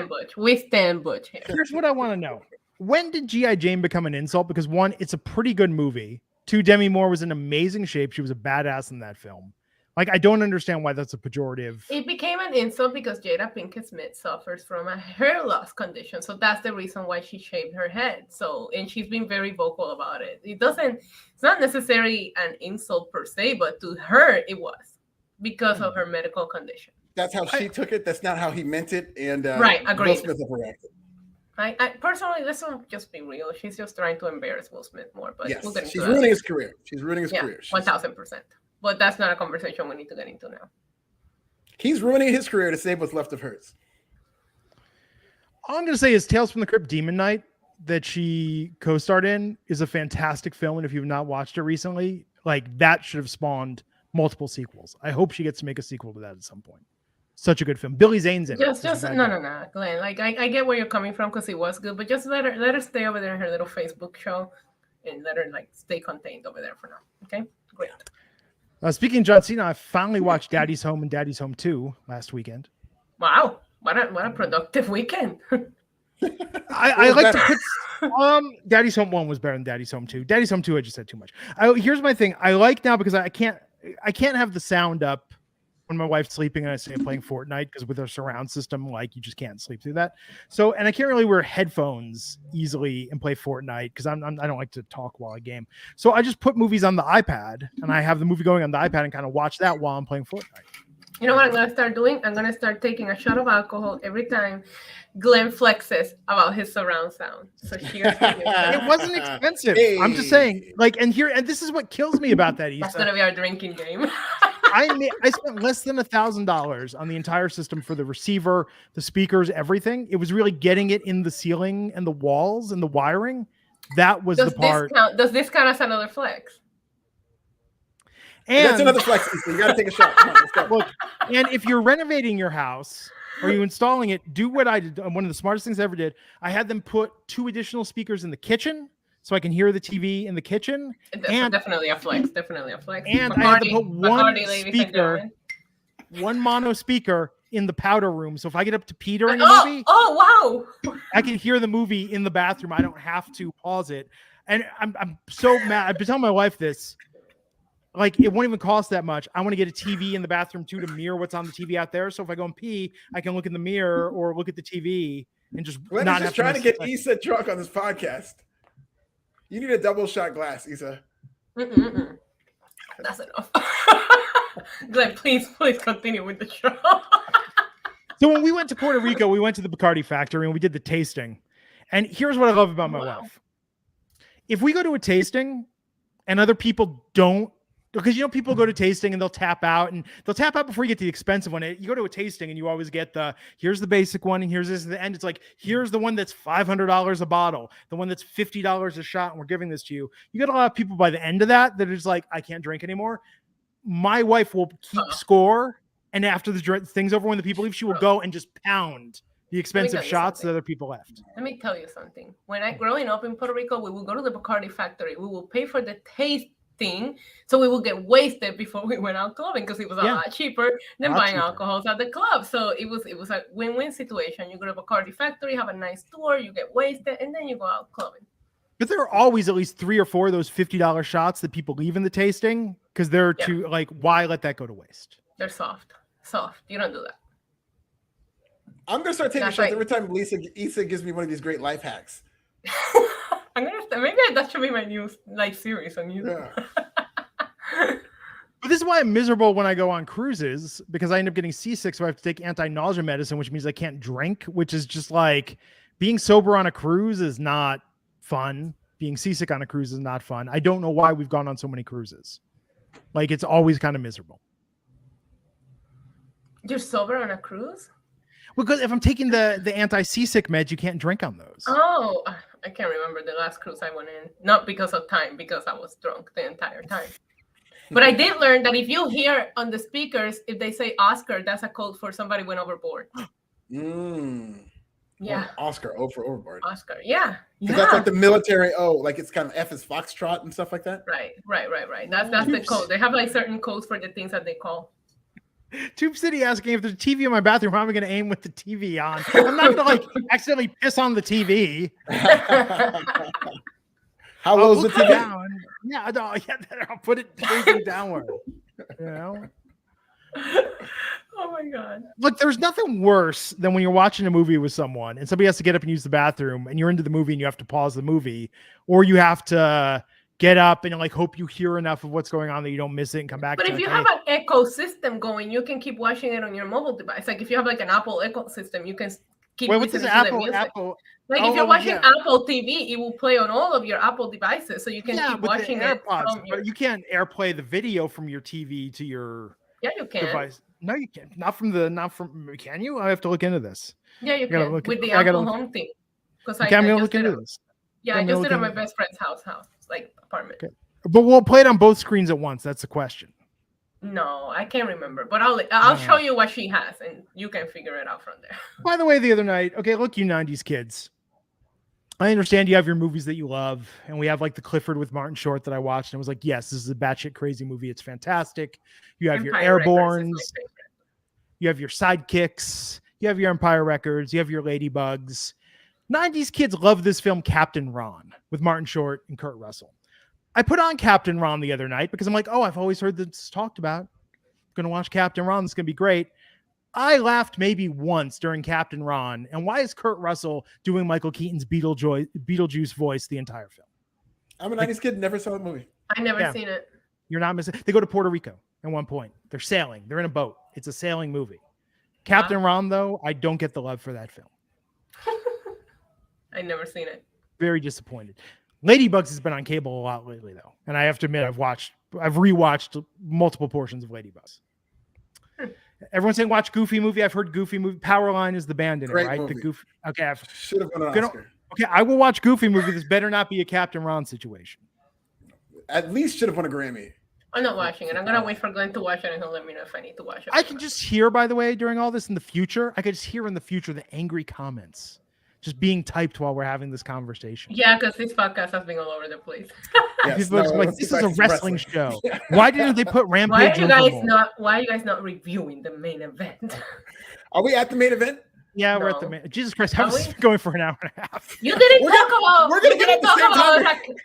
Butch. We stand Butch. Here's what I want to know. When did G.I. Jane become an insult? Because one, it's a pretty good movie. Two, Demi Moore was in amazing shape. She was a badass in that film. Like, I don't understand why that's a pejorative. It became an insult because Jada Pinkett Smith suffers from a hair loss condition. So that's the reason why she shaved her head. So, and she's been very vocal about it. It's not necessarily an insult per se, but to her, it was because of her medical condition. That's how she took it. That's not how he meant it. And right, agreed. Will Smith overreacted. I personally, let's just be real. She's just trying to embarrass Will Smith more. But yes, we'll she's ruining his career. She's ruining his career. 1,000%. But that's not a conversation we need to get into now. He's ruining his career to save what's left of hers. All I'm going to say is Tales from the Crypt Demon Knight that she co-starred in is a fantastic film. And if you've not watched it recently, like that should have spawned multiple sequels. I hope she gets to make a sequel to that at some point. Such a good film. Billy Zane's in it. No, Glenn. Like I get where you're coming from because it was good, but just let her stay over there in her little Facebook show and let her like stay contained over there for now. Okay, great. Speaking of John Cena, I finally watched Daddy's Home and Daddy's Home 2 last weekend. Wow, what a productive weekend. I like to put Daddy's Home 1 was better than Daddy's Home 2. Daddy's Home 2, I just said too much. Here's my thing. I like now because I can't have the sound up when my wife's sleeping and I say playing Fortnite because with our surround system, like you just can't sleep through that. So, and I can't really wear headphones easily and play Fortnite because I don't like to talk while I game. So I just put movies on the iPad and I have the movie going on the iPad and kind of watch that while I'm playing Fortnite. You know what I'm going to start doing? I'm going to start taking a shot of alcohol every time Glenn flexes about his surround sound. So cheers to you. It wasn't expensive. Hey. I'm just saying, like, and this is what kills me about that. That's going to be our drinking game. I spent less than $1,000 on the entire system for the receiver, the speakers, everything. It was really getting it in the ceiling and the walls and the wiring. That was the part. Does this count as another flex? And that's another flex. You got to take a shot. Come on, let's go. Look, and if you're renovating your house or you're installing it, do what I did. One of the smartest things I ever did. I had them put 2 additional speakers in the kitchen so I can hear the TV in the kitchen. And definitely a flex. Definitely a flex. And I had to put one mono speaker in the powder room. So if I get up to pee during a movie, wow, I can hear the movie in the bathroom. I don't have to pause it. And I'm so mad. I've been telling my wife this. Like, it won't even cost that much. I want to get a TV in the bathroom too to mirror what's on the TV out there. So if I go and pee, I can look in the mirror or look at the TV and just Glenn not is have trying to get Issa drunk on this podcast. You need a double shot glass, Issa. That's enough. Glenn, please continue with the show. So when we went to Puerto Rico, we went to the Bacardi factory and we did the tasting. And here's what I love about my wife. If we go to a tasting and other people don't, because people go to tasting and they'll tap out before you get to the expensive one. You go to a tasting and you always get here's the basic one and here's this at the end. It's like, here's the one that's $500 a bottle, the one that's $50 a shot, and we're giving this to you. You get a lot of people by the end of that are just like, I can't drink anymore. My wife will keep score, and after the thing's over, when the people leave, she will go and just pound the expensive shots that other people left. Let me tell you something. When growing up in Puerto Rico, we will go to the Bacardi factory. We will pay for the tasting, so we will get wasted before we went out clubbing because it was a lot cheaper than buying alcohols at the club. So it was a win-win situation. You go to a Bacardi factory, have a nice tour, you get wasted, and then you go out clubbing. But there are always at least 3 or 4 of those $50 shots that people leave in the tasting because they're too, like, why let that go to waste? They're soft. You don't do that. I'm going to start taking shots every time Issa gives me one of these great life hacks. Maybe that should be my new series on YouTube. Yeah. But this is why I'm miserable when I go on cruises, because I end up getting seasick, so I have to take anti-nausea medicine, which means I can't drink, which is just like being sober on a cruise is not fun. Being seasick on a cruise is not fun. I don't know why we've gone on so many cruises. Like, it's always kind of miserable. You're sober on a cruise? Because if I'm taking the anti-seasick meds, you can't drink on those. Oh, I can't remember the last cruise I went in. Not because of time, because I was drunk the entire time. But I did learn that if you hear on the speakers, if they say Oscar, that's a code for somebody went overboard. Yeah. Oscar, for overboard. Oscar, yeah. Because that's like the military, like it's kind of F is Foxtrot and stuff like that? Right. That's the code. They have like certain codes for the things that they call. Tube City asking if there's a TV in my bathroom, how am I going to aim with the TV on? I'm not going to accidentally piss on the TV. How low is the TV? Down. Yeah, I'll put it facing downward. Oh my God. Look, there's nothing worse than when you're watching a movie with someone and somebody has to get up and use the bathroom and you're into the movie and you have to pause the movie, or you have to get up and like hope you hear enough of what's going on that you don't miss it and come back. But if you have an ecosystem going, you can keep watching it on your mobile device. Like if you have like an Apple ecosystem, you can keep listening to the music. Like if you're watching Apple TV, it will play on all of your Apple devices, so you can keep watching it. But you can't AirPlay the video from your TV to your you can. device. No, you can't. Not from. Can you? I have to look into this. Yeah, you can with the Apple Home thing. Because I'm gonna look into this. Yeah, I just did it at my best friend's house, like apartment. Okay. But we'll play it on both screens at once. That's the question. No, I can't remember, but I'll show you what she has, and you can figure it out from there. By the way, the other night, okay, look, you 90s kids. I understand you have your movies that you love, and we have like the Clifford with Martin Short that I watched, and it was like, yes, this is a batshit crazy movie. It's fantastic. You have your Airborns, you have your Sidekicks, you have your Empire Records, you have your Ladybugs. 90s kids love this film, Captain Ron, with Martin Short and Kurt Russell. I put on Captain Ron the other night because I'm like, oh, I've always heard this talked about. I'm going to watch Captain Ron. It's going to be great. I laughed maybe once during Captain Ron. And why is Kurt Russell doing Michael Keaton's Beetlejuice voice the entire film? I'm a 90s kid, never saw the movie. I never seen it. You're not missing. They go to Puerto Rico at one point. They're sailing. They're in a boat. It's a sailing movie. Captain Ron, though, I don't get the love for that film. I never seen it. Very disappointed. Ladybugs has been on cable a lot lately, though, and I have to admit, I've rewatched multiple portions of Ladybugs. Everyone's saying watch Goofy movie. I've heard Goofy movie. Powerline is the band in it, right? Movie. The Goofy. Okay, should have won an Oscar. Okay, I will watch Goofy movie. This better not be a Captain Ron situation. At least should have won a Grammy. I'm not watching it. I'm gonna wait for Glenn to watch it, and he'll let me know if I need to watch it. I can just hear, by the way, during all this in the future, I could just hear in the future the angry comments just being typed while we're having this conversation. Yeah, because this podcast has been all over the place. Yes, this is a wrestling show. Why didn't they put Rampage? Why are you guys not reviewing the main event? Are we at the main event? Yeah, we're at the main. Jesus Christ, how is this going for an hour and a half? You didn't talk about. We're gonna get at the same time.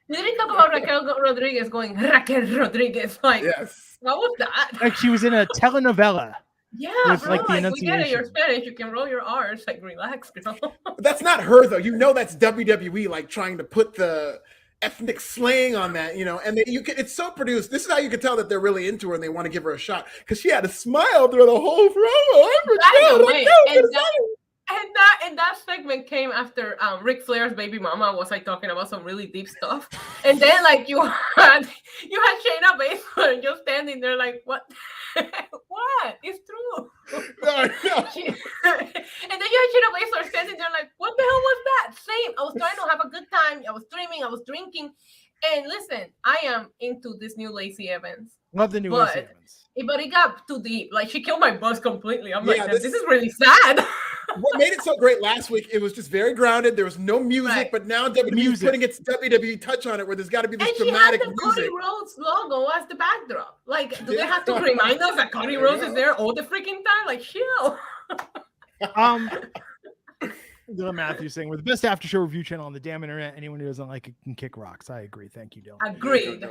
You didn't talk about Raquel Rodriguez going Raquel Rodriguez. Like, yes. What was that? Like she was in a telenovela. Yeah, with, bro, like, the we get it. You're Spanish. You can roll your R's. Like, relax, girl. That's not her, though. You know that's WWE, like, trying to put the ethnic slang on that, you know, and it's so produced. This is how you can tell that they're really into her and they want to give her a shot, because she had a smile through the whole promo. And that segment came after Ric Flair's baby mama was like talking about some really deep stuff, and then like you had Shayna Baszler just standing there like, what? What? It's true. No. And then you had Shayna Baszler standing there like, what the hell was that? Same. I was trying to have a good time. I was streaming. I was drinking. And listen, I am into this new Lacey Evans. Love the new Lacey Evans. But it got too deep. Like, she killed my buzz completely. I'm like, this is really sad. What made it so great last week, it was just very grounded. There was no music, but now WWE is putting its WWE touch on it, where there's got to be this dramatic music. And she had the Cody Rhodes logo as the backdrop. Like, do they have to remind us that Cody Rhodes is there all the freaking time? Like, chill. Dylan Matthews saying, we're the best after show review channel on the damn internet. Anyone who doesn't like it can kick rocks. I agree. Thank you, Dylan. Agreed.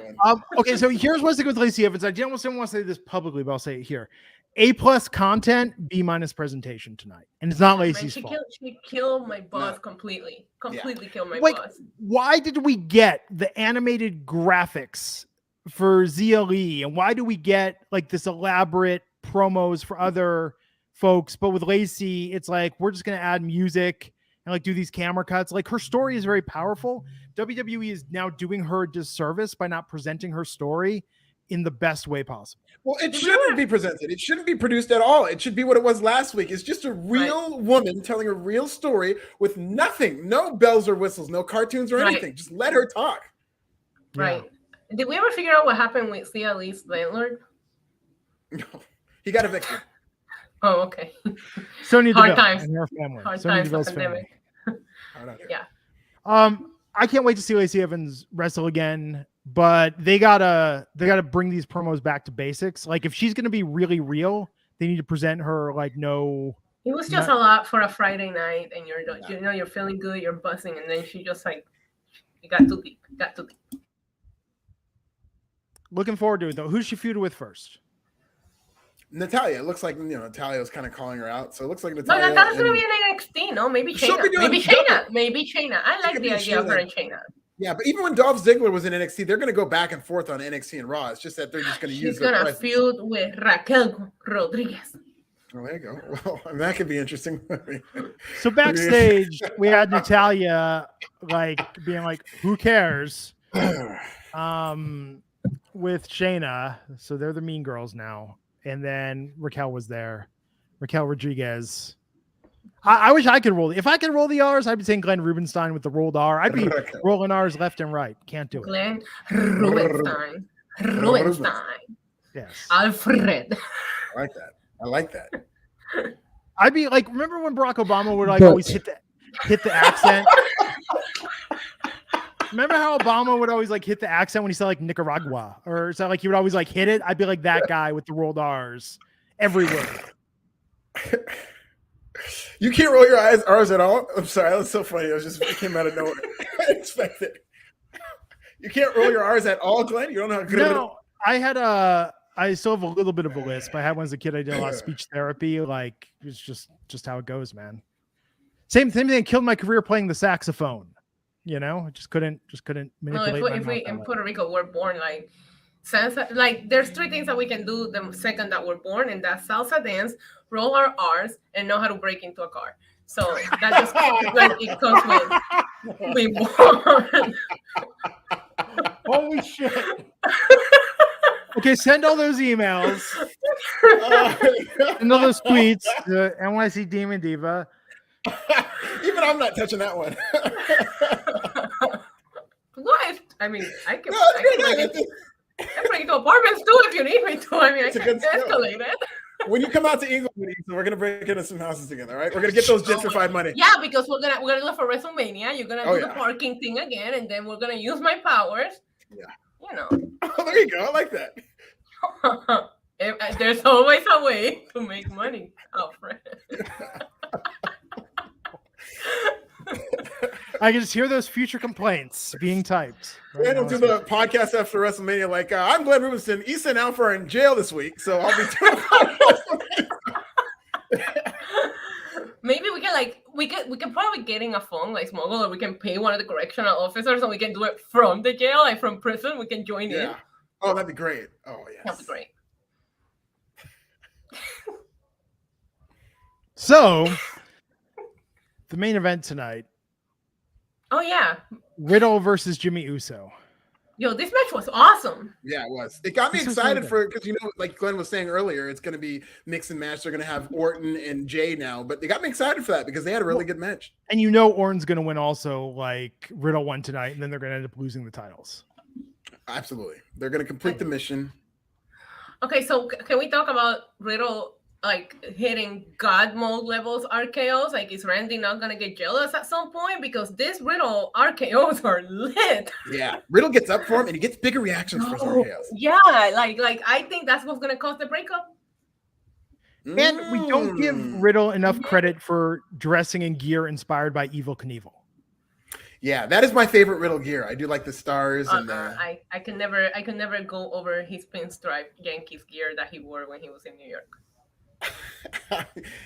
Okay, so here's what's the good with Lacey Evans. I didn't want to say this publicly, but I'll say it here. A+ content, B- presentation tonight. And it's not Lacey's fault. She killed my buzz completely. Killed my buzz. Why did we get the animated graphics for Zia Lee? And why do we get like this elaborate promos for other folks? But with Lacey, it's like, we're just going to add music and like do these camera cuts. Like, her story is very powerful. WWE is now doing her a disservice by not presenting her story in the best way possible. Well, it shouldn't be presented. It shouldn't be produced at all. It should be what it was last week. It's just a real woman telling a real story with nothing, no bells or whistles, no cartoons or anything. Just let her talk. Right. Yeah. Did we ever figure out what happened with Zia Lee's landlord? No. He got evicted. Oh, okay. Sonya Hard Deville times. And her family. Hard Sonya times Deville's for pandemic. family. Yeah. I can't wait to see Lacey Evans wrestle again, but they gotta bring these promos back to basics. Like, if she's gonna be really real, they need to present her like no. It was just a lot for a Friday night, and you're feeling good, you're buzzing, and then she just like, it got too deep. Looking forward to it though. Who's she feuded with first? Natalia. It looks like Natalia was kind of calling her out, so it looks like No, Natalia. Natalia's gonna be in NXT. No, maybe She'll Shayna. be doing Maybe Shayna. Maybe Shayna. I like could the be idea of her Shayna. and Shayna. Yeah, but even when Dolph Ziggler was in NXT, they're going to go back and forth on NXT and Raw. It's just that they're just going to use She's their gonna presence. feud with Raquel Rodriguez. Oh, there you go. Well, that could be interesting. So backstage, we had Natalia being like, "Who cares?" With Shayna, so they're the mean girls now. And then Raquel was there, Raquel Rodriguez. I wish I could roll. If I could roll the R's, I'd be saying Glenn Rubenstein with the rolled R. I'd be rolling R's left and right. Can't do it. Glenn Rubenstein. Yes. Alfred. I like that. I'd be like, remember when Barack Obama would always hit the accent? Remember how Obama would always hit the accent when he said Nicaragua, or so he would always hit it? I'd be like that guy with the rolled R's everywhere. You can't roll your R's at all. I'm sorry, that was so funny. It came out of nowhere. I didn't expect it. You can't roll your R's at all, Glenn. You don't know how good. No, I still have a little bit of a lisp. I had one as a kid. I did a lot of speech therapy. It's just how it goes, man. Same thing killed my career playing the saxophone. I just couldn't manipulate. No, if we in Puerto Rico were born salsa, there's 3 things that we can do the second that we're born, and that's salsa dance, roll our R's, and know how to break into a car. So that just it comes with being born. Holy shit. Okay, send all those emails. Send all those tweets to NYC Demon Diva. Even I'm not touching that one. What? I mean, I can bring it to apartments too if you need me to. I mean, I can escalate it. When you come out to England, we're gonna break into some houses together. All right, we're gonna get those gentrified money. Yeah, because we're gonna look for WrestleMania. You're gonna do the parking thing again, and then we're gonna use my powers. Yeah. Oh, there you go. I like that. There's always a way to make money, Alfred. I can just hear those future complaints being typed. Right, we'll do the podcast after WrestleMania. I'm Glenn Rubenstein. Issa and Alpha are in jail this week, so I'll be doing. Maybe we can probably get in a phone smuggle, or we can pay one of the correctional officers, and we can do it from the jail, from prison. We can join in. Oh, that'd be great. Oh, yes. That'd be great. So, the main event tonight. Oh, yeah. Riddle versus Jimmy Uso. Yo, this match was awesome. Yeah, it was. It got me excited because like Glenn was saying earlier, it's going to be mix and match. They're going to have Orton and Jay now, but they got me excited for that because they had a really good match. And Orton's going to win also, Riddle won tonight, and then they're going to end up losing the titles. Absolutely. They're going to complete the mission. Okay, so can we talk about Riddle hitting God mode levels RKOs? Is Randy not gonna get jealous at some point? Because this Riddle RKOs are lit. Yeah, Riddle gets up for him and he gets bigger reactions for his RKOs. Yeah, I think that's what's gonna cause the breakup. And we don't give Riddle enough credit for dressing in gear inspired by Evel Knievel. Yeah, that is my favorite Riddle gear. I do like the stars and I can never go over his pinstripe Yankees gear that he wore when he was in New York.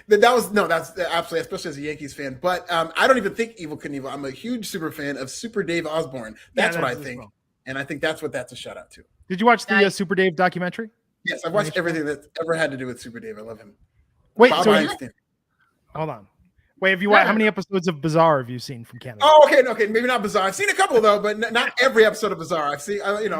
that's absolutely, especially as a Yankees fan. But I don't even think Evel Knievel. I'm a huge super fan of Super Dave Osborne. That's what I think, and I think that's a shout out to. Did you watch the Super Dave documentary? Yes, I've watched everything that's ever had to do with Super Dave. I love him. Wait, hold on. Wait, have you watched? How many episodes of Bizarre have you seen from Canada? Oh, okay, maybe not Bizarre. I've seen a couple though, but not every episode of Bizarre. I've seen,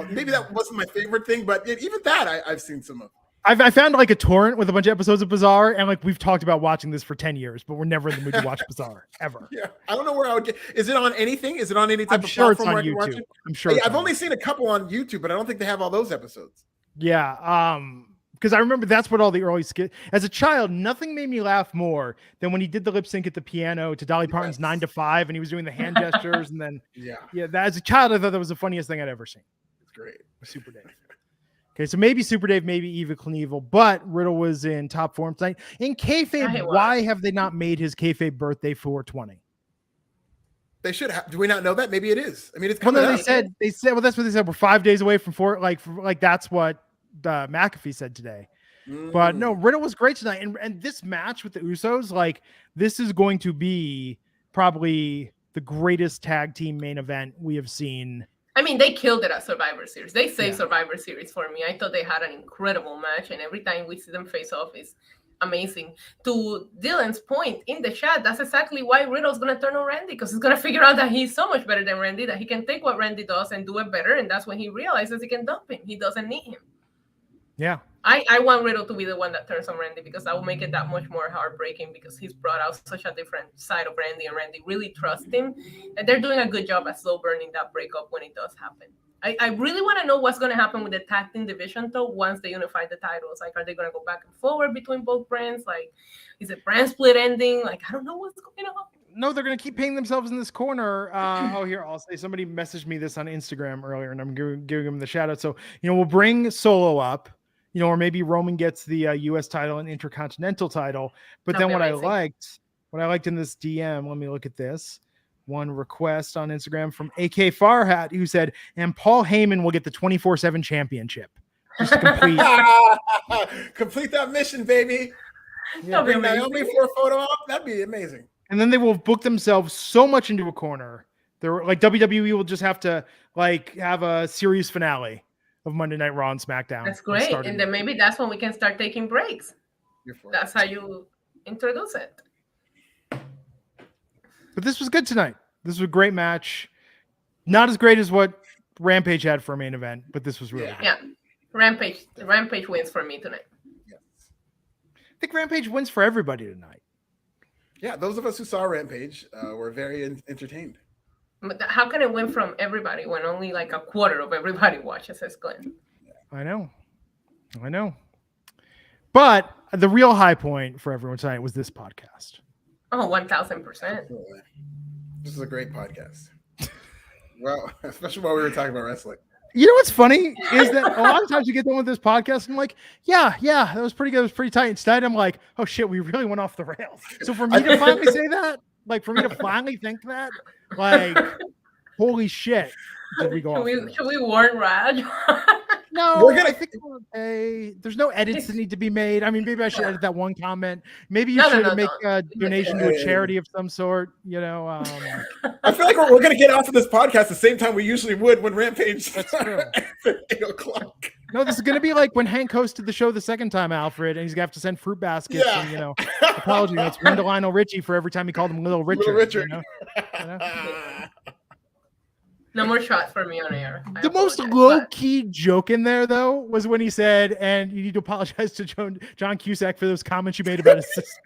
maybe that wasn't my favorite thing, but even that I've seen some of. I found a torrent with a bunch of episodes of Bizarre, and we've talked about watching this for 10 years, but we're never in the mood to watch Bizarre ever. Yeah, I don't know where I would get. Is it on anything? Is it on any type of platform platform where I can YouTube. watch it? I'm sure. I've only seen a couple on YouTube, but I don't think they have all those episodes. Yeah, because I remember that's what all the early skits. As a child, nothing made me laugh more than when he did the lip sync at the piano to Dolly Parton's 9 to 5, and he was doing the hand gestures, and then that as a child, I thought that was the funniest thing I'd ever seen. It's great, Super Dave. Okay, so maybe Super Dave, maybe Evel Knievel, but Riddle was in top form tonight. In kayfabe, why have they not made his kayfabe birthday 420? They should have. Do we not know that? Maybe it is. I mean, it's coming out. They said, well, that's what they said. We're 5 days away from that's what McAfee said today. But no, Riddle was great tonight. And this match with the Usos, like, this is going to be probably the greatest tag team main event we have seen. I mean, they killed it at Survivor Series. They saved Survivor Series for me. I thought they had an incredible match, and every time we see them face off is amazing. To Dylan's point in the chat, that's exactly why Riddle's going to turn on Randy, because he's going to figure out that he's so much better than Randy, that he can take what Randy does and do it better, and that's when he realizes he can dump him. He doesn't need him. Yeah. I want Riddle to be the one that turns on Randy, because that will make it that much more heartbreaking, because he's brought out such a different side of Randy, and Randy really trusts him. And they're doing a good job at slow burning that breakup when it does happen. I really want to know what's going to happen with the tag team division, though, once they unify the titles. Like, are they going to go back and forward between both brands? Like, is it brand split ending? Like, I don't know what's going on. No, they're going to keep paying themselves in this corner. Here, I'll say somebody messaged me this on Instagram earlier, and I'm giving them the shout out. So, we'll bring Solo up, or maybe Roman gets the U.S. title and Intercontinental title. But That'd then be what I liked in this DM, let me look at this. One request on Instagram from AK Farhat, who said, and Paul Heyman will get the 24/7 championship. Just to complete. Complete that mission, baby. Yeah, bring Naomi for a photo op. That'd be amazing. And then they will book themselves so much into a corner. They're like, WWE will just have to have a series finale of Monday Night Raw and SmackDown. That's great. And then maybe that's when we can start taking breaks. That's how you introduce it. But this was good tonight. This was a great match. Not as great as what Rampage had for a main event, but this was really good. Yeah. Rampage wins for me tonight. Yes. I think Rampage wins for everybody tonight. Yeah, those of us who saw Rampage were very entertained. But how can it win from everybody when only like a quarter of everybody watches, says Glenn? I know. But the real high point for everyone tonight was this podcast. Oh, 1,000%. This is a great podcast. Well, especially while we were talking about wrestling. You know what's funny is that a lot of times you get done with this podcast and I'm like, yeah, that was pretty good. It was pretty tight. Instead, I'm like, oh shit, we really went off the rails. So for me to finally say that, like for me to finally think that, like, holy shit, did we go off the rails? Should we warn Raj? No, I think we're okay. There's no edits that need to be made. I mean, maybe I should edit that one comment. Maybe you should make a donation to a charity of some sort. I feel like we're going to get off of this podcast the same time we usually would when Rampage. That's true. At 8:00. No, this is going to be like when Hank hosted the show the second time, Alfred, and he's going to have to send fruit baskets and, apology notes to Lionel Richie for every time he called him Little Richard. Little Richard. No more shots for me on air. The most low-key joke in there, though, was when he said, and you need to apologize to John Cusack for those comments you made about his sister.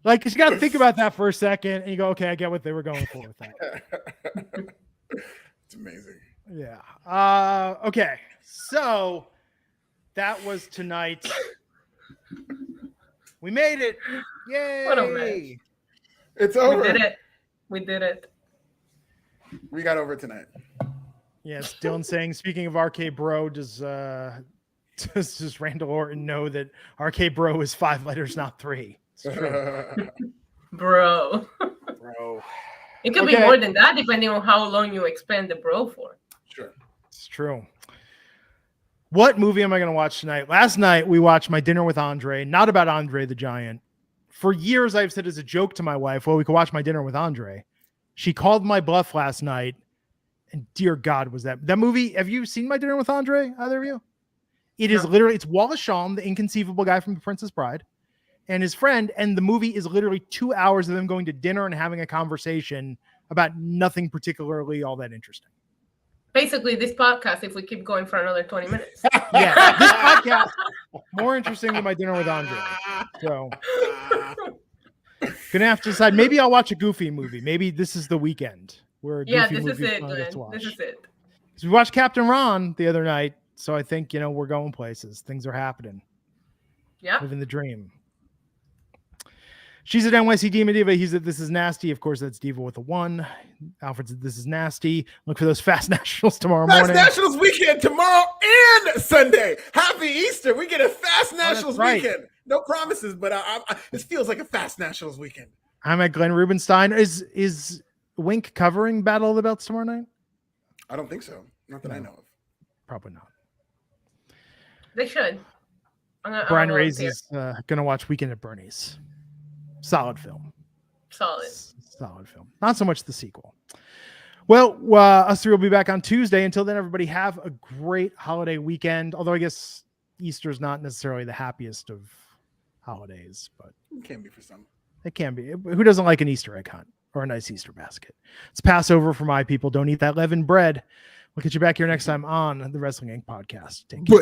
Like, you got to think about that for a second, and you go, okay, I get what they were going for with that. It's amazing. Yeah. Okay. So that was tonight. We made it. Yay. What a match. It's over. We did it. We got over tonight. Yes, Dylan saying, speaking of RK Bro, does Randall Orton know that RK Bro is 5 letters, not 3? It's true. Bro. It could be more than that, depending on how long you expand the bro for. Sure. It's true. What movie am I going to watch tonight? Last night, we watched My Dinner with Andre, not about Andre the Giant. For years, I've said as a joke to my wife, well, we could watch My Dinner with Andre. She called my bluff last night, and dear God, was that movie. Have you seen My Dinner with Andre, either of you? It is literally, it's Wallace Shawn, the inconceivable guy from The Princess Bride, and his friend, and the movie is literally 2 hours of them going to dinner and having a conversation about nothing particularly all that interesting. Basically, this podcast, if we keep going for another 20 minutes. Yeah, this podcast, more interesting than My Dinner with Andre. So, gonna have to decide. Maybe I'll watch a Goofy movie. Maybe this is the weekend. This is it, Glenn. This is it. Because we watched Captain Ron the other night, so I think, we're going places. Things are happening. Yeah. Living the dream. She's at NYC Demon Diva. He's at This Is Nasty. Of course, that's Diva with a 1. Alfred's at This Is Nasty. Look for those Fast Nationals tomorrow morning. Fast Nationals weekend tomorrow and Sunday. Happy Easter. We get a Fast Nationals weekend. No promises, but this feels like a Fast Nationals weekend. I'm at Glenn Rubenstein. Is WINC covering Battle of the Belts tomorrow night? I don't think so. Not that I know of. Probably not. They should. Brian Ray's is gonna watch Weekend at Bernie's. Solid film. Solid film. Not so much the sequel. Well, us three will be back on Tuesday. Until then, everybody have a great holiday weekend. Although I guess Easter's not necessarily the happiest of holidays, but It can be for some. it can be. Who doesn't like an Easter egg hunt or a nice Easter basket? It's Passover for my people. Don't eat that leavened bread. We'll get you back here next time on the Wrestling Inc. podcast. Take care.